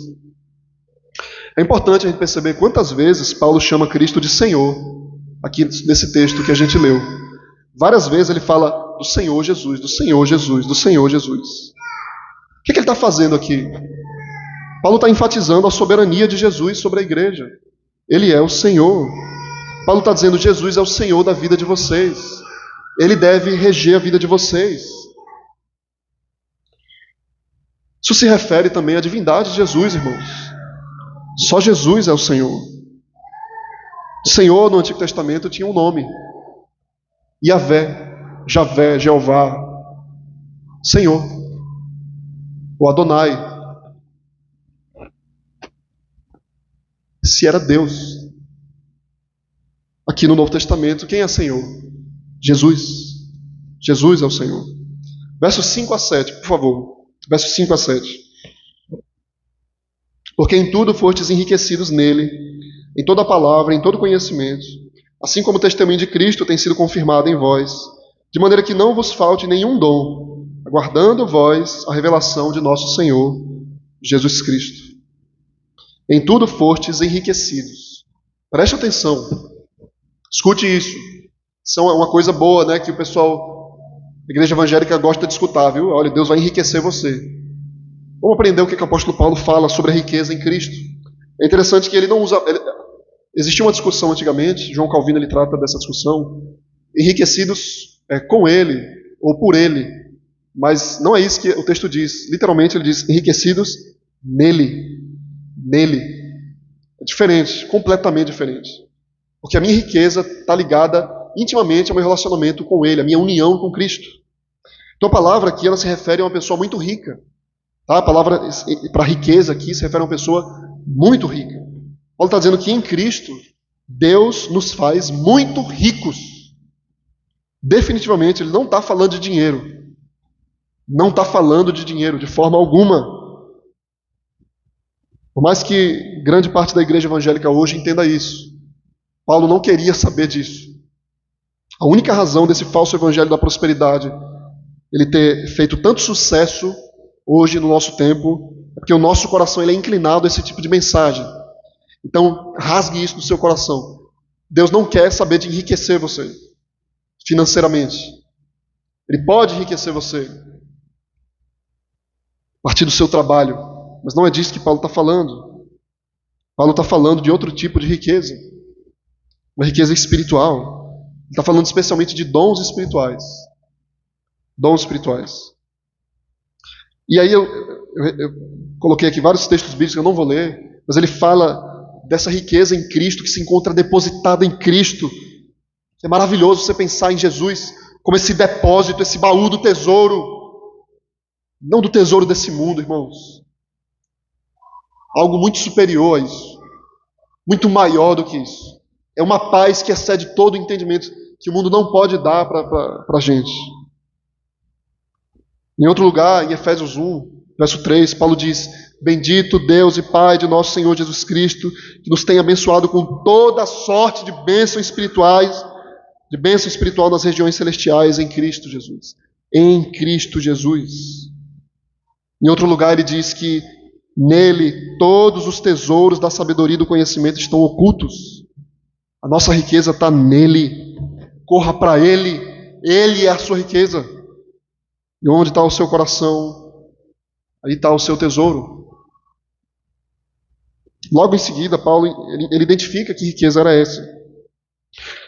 Speaker 1: É importante a gente perceber quantas vezes Paulo chama Cristo de Senhor, aqui nesse texto que a gente leu. Várias vezes ele fala do Senhor Jesus, do Senhor Jesus, do Senhor Jesus. O que ele está fazendo aqui? Paulo está enfatizando a soberania de Jesus sobre a igreja. Ele é o Senhor. Paulo está dizendo: Jesus é o Senhor da vida de vocês. Ele deve reger a vida de vocês. Isso se refere também à divindade de Jesus, irmãos. Só Jesus é o Senhor. O Senhor no Antigo Testamento tinha um nome: Yahvé, Javé, Jeová, Senhor, o Adonai. Se era Deus. Aqui no Novo Testamento, quem é Senhor? Jesus. Jesus é o Senhor. Versos 5 a 7, por favor. Versos 5 a 7. Porque em tudo fostes enriquecidos nele, em toda palavra, em todo conhecimento, assim como o testemunho de Cristo tem sido confirmado em vós, de maneira que não vos falte nenhum dom, aguardando vós a revelação de nosso Senhor Jesus Cristo. Em tudo fostes enriquecidos. Preste atenção. Escute isso. Isso é uma coisa boa, né, que o pessoal da igreja evangélica gosta de escutar, viu? Olha, Deus vai enriquecer você. Vamos aprender o que o apóstolo Paulo fala sobre a riqueza em Cristo. É interessante que ele não usa... Existia uma discussão antigamente, João Calvino ele trata dessa discussão, enriquecidos com ele ou por ele, mas não é isso que o texto diz. Literalmente ele diz enriquecidos nele. Nele. É diferente, completamente diferente. Porque a minha riqueza está ligada intimamente ao meu relacionamento com Ele, a minha união com Cristo. Então a palavra aqui ela se refere a uma pessoa muito rica. Tá? A palavra para riqueza aqui se refere a uma pessoa muito rica. Paulo está dizendo que em Cristo, Deus nos faz muito ricos. Definitivamente, ele não está falando de dinheiro. Não está falando de dinheiro de forma alguma. Por mais que grande parte da igreja evangélica hoje entenda isso, Paulo não queria saber disso. A única razão desse falso evangelho da prosperidade ele ter feito tanto sucesso hoje no nosso tempo é porque o nosso coração ele é inclinado a esse tipo de mensagem. Então, rasgue isso do seu coração. Deus não quer saber de enriquecer você financeiramente. Ele pode enriquecer você a partir do seu trabalho, mas não é disso que Paulo está falando. Paulo está falando de outro tipo de riqueza. Uma riqueza espiritual. Ele está falando especialmente de dons espirituais. Dons espirituais. E aí eu coloquei aqui vários textos bíblicos que eu não vou ler, mas ele fala dessa riqueza em Cristo que se encontra depositada em Cristo. É maravilhoso você pensar em Jesus como esse depósito, esse baú do tesouro. Não do tesouro desse mundo, irmãos. Algo muito superior a isso. Muito maior do que isso. É uma paz que excede todo o entendimento que o mundo não pode dar para a gente. Em outro lugar, em Efésios 1, verso 3, Paulo diz: Bendito Deus e Pai de nosso Senhor Jesus Cristo, que nos tem abençoado com toda sorte de bênçãos espirituais, de bênção espiritual nas regiões celestiais em Cristo Jesus. Em Cristo Jesus. Em outro lugar ele diz que nele todos os tesouros da sabedoria e do conhecimento estão ocultos. A nossa riqueza está nele. Corra para ele. Ele é a sua riqueza. E onde está o seu coração, aí está o seu tesouro. Logo em seguida, Paulo ele identifica que riqueza era essa.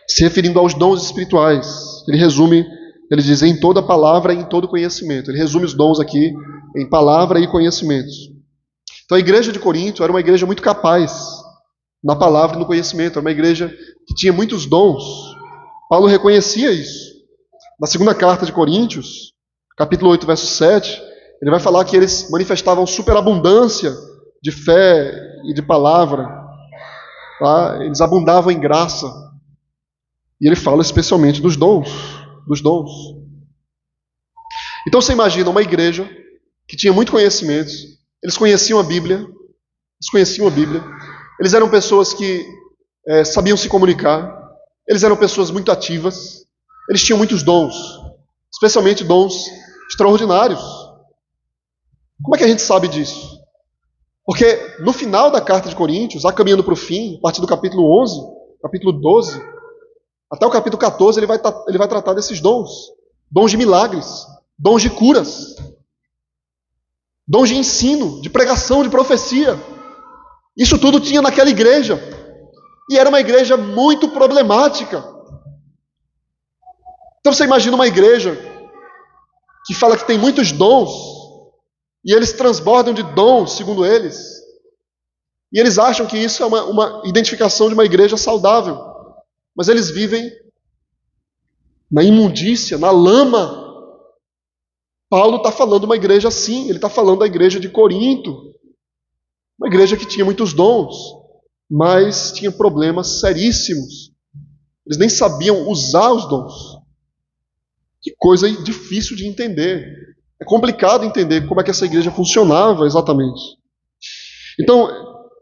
Speaker 1: Se referindo aos dons espirituais. Ele resume, ele diz em toda palavra e em todo conhecimento. Ele resume os dons aqui em palavra e conhecimento. Então a igreja de Corinto era uma igreja muito capaz na palavra e no conhecimento. Era uma igreja que tinha muitos dons. Paulo reconhecia isso. Na segunda carta de Coríntios, capítulo 8, verso 7, ele vai falar que eles manifestavam superabundância de fé e de palavra. Tá? Eles abundavam em graça. E ele fala especialmente dos dons. Dos dons. Então você imagina uma igreja que tinha muito conhecimento. Eles conheciam a Bíblia. Eles conheciam a Bíblia. Eles eram pessoas que sabiam se comunicar. Eles eram pessoas muito ativas. Eles tinham muitos dons. Especialmente dons extraordinários. Como é que a gente sabe disso? Porque no final da carta de Coríntios, já caminhando para o fim, a partir do capítulo 11, capítulo 12, até o capítulo 14, ele vai tratar desses dons. Dons de milagres, dons de curas, dons de ensino, de pregação, de profecia. Isso tudo tinha naquela igreja. E era uma igreja muito problemática. Então você imagina uma igreja que fala que tem muitos dons, e eles transbordam de dons, segundo eles. E eles acham que isso é uma identificação de uma igreja saudável. Mas eles vivem na imundícia, na lama. Paulo está falando de uma igreja assim, ele está falando da igreja de Corinto. Uma igreja que tinha muitos dons, mas tinha problemas seríssimos. Eles nem sabiam usar os dons. Que coisa difícil de entender. É complicado entender como é que essa igreja funcionava exatamente. Então,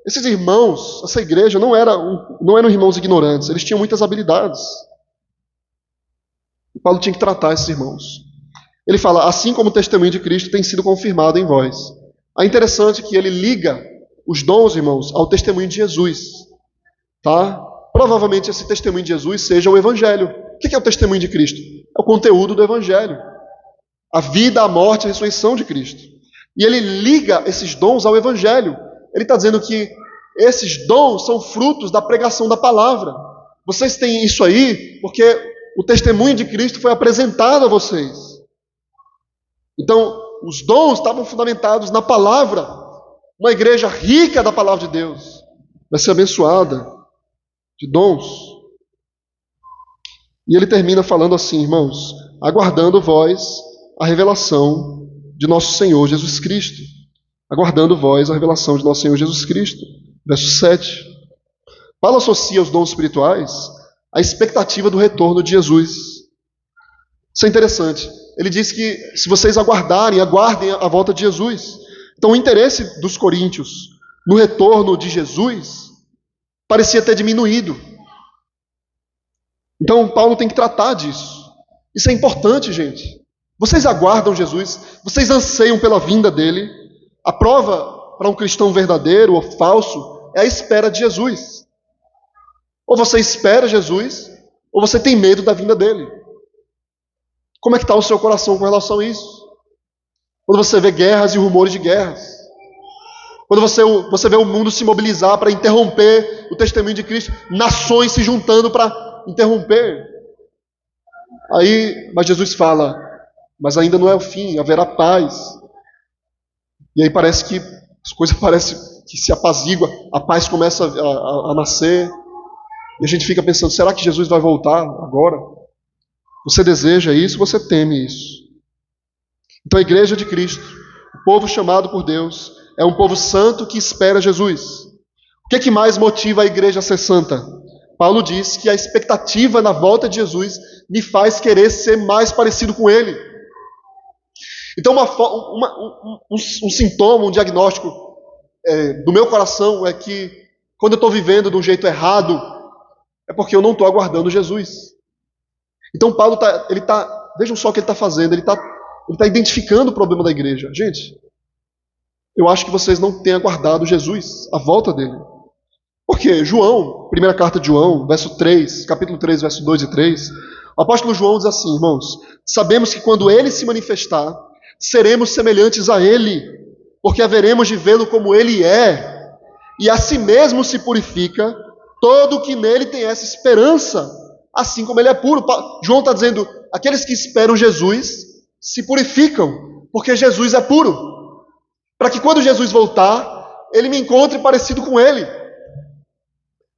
Speaker 1: esses irmãos, essa igreja não eram irmãos ignorantes, eles tinham muitas habilidades. E Paulo tinha que tratar esses irmãos. Ele fala, assim como o testemunho de Cristo tem sido confirmado em vós. É interessante que ele liga os dons, irmãos, ao testemunho de Jesus. Tá? Provavelmente esse testemunho de Jesus seja o Evangelho. O que é o testemunho de Cristo? É o conteúdo do Evangelho. A vida, a morte, a ressurreição de Cristo. E ele liga esses dons ao Evangelho. Ele está dizendo que esses dons são frutos da pregação da palavra. Vocês têm isso aí porque o testemunho de Cristo foi apresentado a vocês. Então, os dons estavam fundamentados na palavra. Uma igreja rica da palavra de Deus vai ser abençoada de dons. E ele termina falando assim, irmãos, aguardando vós a revelação de nosso Senhor Jesus Cristo. Aguardando vós a revelação de nosso Senhor Jesus Cristo. Verso 7. Paulo associa os dons espirituais à expectativa do retorno de Jesus. Isso é interessante. Ele diz que se vocês aguardem a volta de Jesus. Então o interesse dos coríntios no retorno de Jesus parecia ter diminuído. Então Paulo tem que tratar disso. Isso é importante, gente. Vocês aguardam Jesus, vocês anseiam pela vinda dele. A prova para um cristão verdadeiro ou falso é a espera de Jesus. Ou você espera Jesus, ou você tem medo da vinda dele. Como é que está o seu coração com relação a isso? Quando você vê guerras e rumores de guerras. Quando você vê o mundo se mobilizar para interromper o testemunho de Cristo. Nações se juntando para interromper. Mas Jesus fala, mas ainda não é o fim, haverá paz. E aí parece que as coisas parecem que se apazigua, a paz começa a nascer. E a gente fica pensando, será que Jesus vai voltar agora? Você deseja isso, você teme isso. Então a igreja de Cristo, o povo chamado por Deus, é um povo santo que espera Jesus. O que é que mais motiva a igreja a ser santa? Paulo diz que a expectativa na volta de Jesus me faz querer ser mais parecido com Ele. Então um sintoma, um diagnóstico do meu coração é que quando eu estou vivendo de um jeito errado, é porque eu não estou aguardando Jesus. Então Paulo vejam só o que ele está fazendo, ele está identificando o problema da igreja. Gente, eu acho que vocês não têm aguardado Jesus, a volta dele. Por quê? João, primeira carta de João, verso 3, capítulo 3, verso 2 e 3, o apóstolo João diz assim, irmãos, sabemos que quando ele se manifestar, seremos semelhantes a ele, porque haveremos de vê-lo como ele é, e a si mesmo se purifica, todo que nele tem essa esperança, assim como ele é puro. João está dizendo, aqueles que esperam Jesus se purificam, porque Jesus é puro, para que quando Jesus voltar, ele me encontre parecido com ele.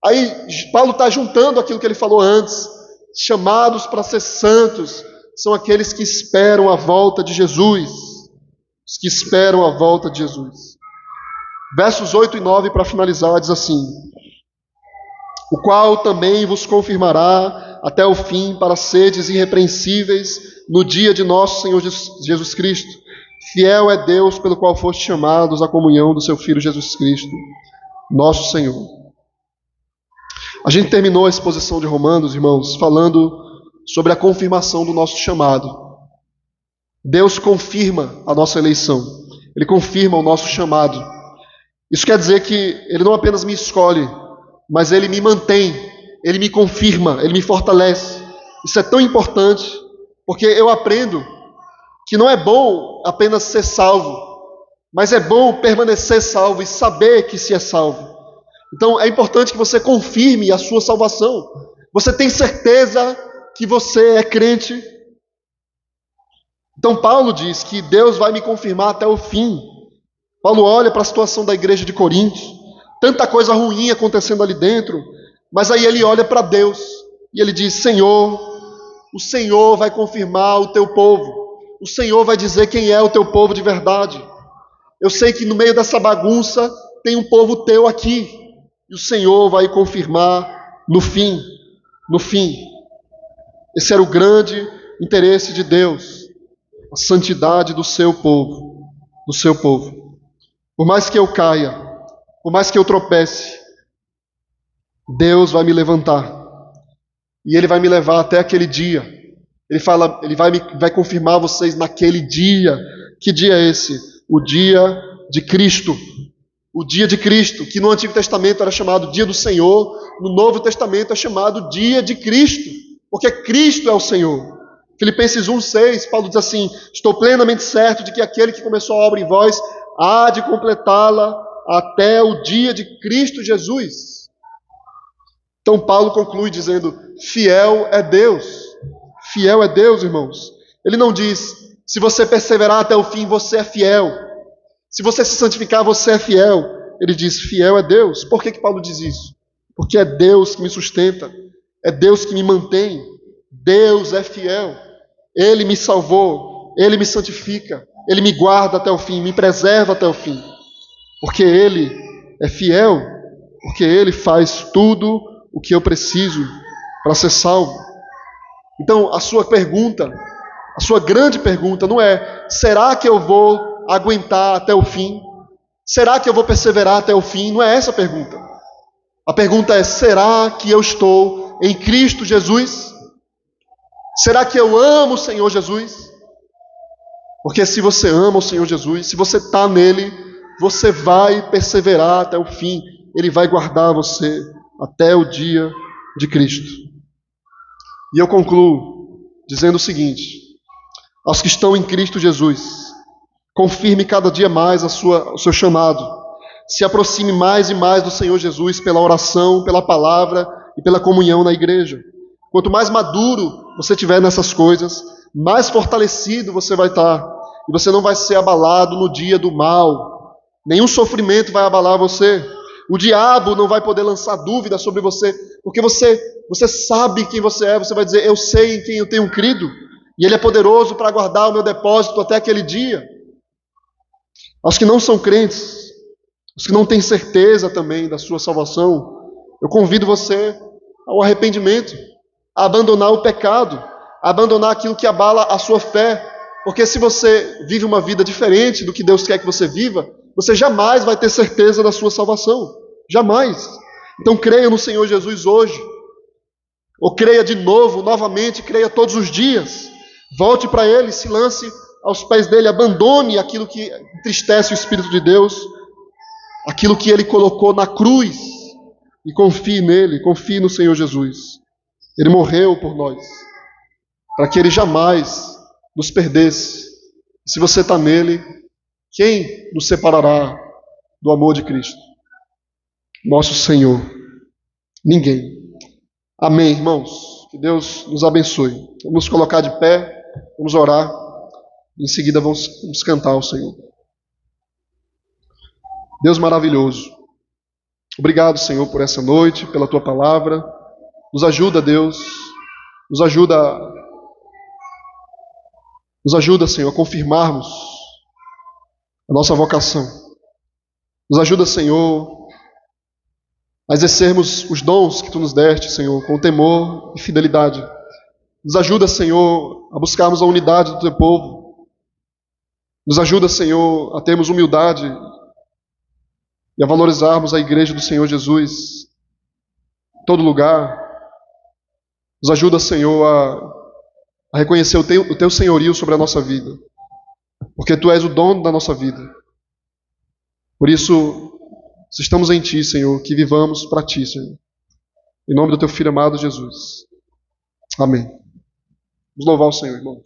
Speaker 1: Aí Paulo está juntando aquilo que ele falou antes, chamados para ser santos, são aqueles que esperam a volta de Jesus, os que esperam a volta de Jesus. Versos 8 e 9, para finalizar, diz assim, o qual também vos confirmará até o fim, para seres irrepreensíveis no dia de nosso Senhor Jesus Cristo. Fiel é Deus pelo qual foste chamados à comunhão do seu Filho Jesus Cristo, nosso Senhor. A gente terminou a exposição de Romanos, irmãos, falando sobre a confirmação do nosso chamado. Deus confirma a nossa eleição. Ele confirma o nosso chamado. Isso quer dizer que Ele não apenas me escolhe, mas Ele me mantém, Ele me confirma, Ele me fortalece. Isso é tão importante, porque eu aprendo que não é bom apenas ser salvo, mas é bom permanecer salvo e saber que se é salvo. Então é importante que você confirme a sua salvação. Você tem certeza que você é crente? Então Paulo diz que Deus vai me confirmar até o fim. Paulo olha para a situação da igreja de Corinto, tanta coisa ruim acontecendo ali dentro, mas aí ele olha para Deus e ele diz: Senhor, o Senhor vai confirmar o teu povo, o Senhor vai dizer quem é o teu povo de verdade. Eu sei que no meio dessa bagunça tem um povo teu aqui, e o Senhor vai confirmar no fim. No fim. Esse era o grande interesse de Deus, a santidade do seu povo, do seu povo. Por mais que eu caia, por mais que eu tropece, Deus vai me levantar. E Ele vai me levar até aquele dia. Ele fala, Ele vai confirmar vocês naquele dia. Que dia é esse? O dia de Cristo. O dia de Cristo, que no Antigo Testamento era chamado dia do Senhor, no Novo Testamento é chamado dia de Cristo, porque Cristo é o Senhor. Filipenses 1,6, Paulo diz assim: estou plenamente certo de que aquele que começou a obra em vós há de completá-la até o dia de Cristo Jesus. Então Paulo conclui dizendo: fiel é Deus. Fiel é Deus, irmãos. Ele não diz: se você perseverar até o fim, você é fiel. Se você se santificar, você é fiel. Ele diz: fiel é Deus. Por que Paulo diz isso? Porque é Deus que me sustenta. É Deus que me mantém. Deus é fiel. Ele me salvou. Ele me santifica. Ele me guarda até o fim, me preserva até o fim. Porque Ele é fiel. Porque Ele faz tudo o que eu preciso para ser salvo. Então, a sua pergunta, a sua grande pergunta não é: será que eu vou aguentar até o fim? Será que eu vou perseverar até o fim? Não é essa a pergunta. A pergunta é: será que eu estou em Cristo Jesus? Será que eu amo o Senhor Jesus? Porque se você ama o Senhor Jesus, se você está nele, você vai perseverar até o fim. Ele vai guardar você até o dia de Cristo. E eu concluo dizendo o seguinte: aos que estão em Cristo Jesus, confirme cada dia mais o seu chamado. Se aproxime mais e mais do Senhor Jesus pela oração, pela palavra e pela comunhão na igreja. Quanto mais maduro você tiver nessas coisas, mais fortalecido você vai estar. E você não vai ser abalado no dia do mal. Nenhum sofrimento vai abalar você. O diabo não vai poder lançar dúvida sobre você, porque você sabe quem você é. Você vai dizer: eu sei em quem eu tenho crido, e Ele é poderoso para guardar o meu depósito até aquele dia. Aos que não são crentes, os que não têm certeza também da sua salvação, eu convido você ao arrependimento, a abandonar o pecado, a abandonar aquilo que abala a sua fé, porque se você vive uma vida diferente do que Deus quer que você viva, você jamais vai ter certeza da sua salvação, jamais. Então creia no Senhor Jesus hoje, ou creia de novo, novamente, creia todos os dias, volte para Ele, se lance aos pés dele, abandone aquilo que entristece o Espírito de Deus, aquilo que Ele colocou na cruz, e confie nele, confie no Senhor Jesus. Ele morreu por nós, para que Ele jamais nos perdesse. Se você está nele, quem nos separará do amor de Cristo? Nosso Senhor. Ninguém. Amém, irmãos. Que Deus nos abençoe. Vamos nos colocar de pé, vamos orar. Em seguida vamos cantar ao Senhor. Deus maravilhoso, obrigado, Senhor, por essa noite, pela Tua palavra. Nos ajuda, Deus, nos ajuda, Senhor, a confirmarmos a nossa vocação. Nos ajuda, Senhor, a exercermos os dons que Tu nos deste, Senhor, com temor e fidelidade. Nos ajuda, Senhor, a buscarmos a unidade do Teu povo. Nos ajuda, Senhor, a termos humildade e a valorizarmos a igreja do Senhor Jesus em todo lugar. Nos ajuda, Senhor, a reconhecer o Teu senhorio sobre a nossa vida, porque Tu és o dono da nossa vida. Por isso, Se estamos em Ti, Senhor, que vivamos para Ti, Senhor. Em nome do Teu Filho amado Jesus. Amém. Vamos louvar o Senhor, irmãos.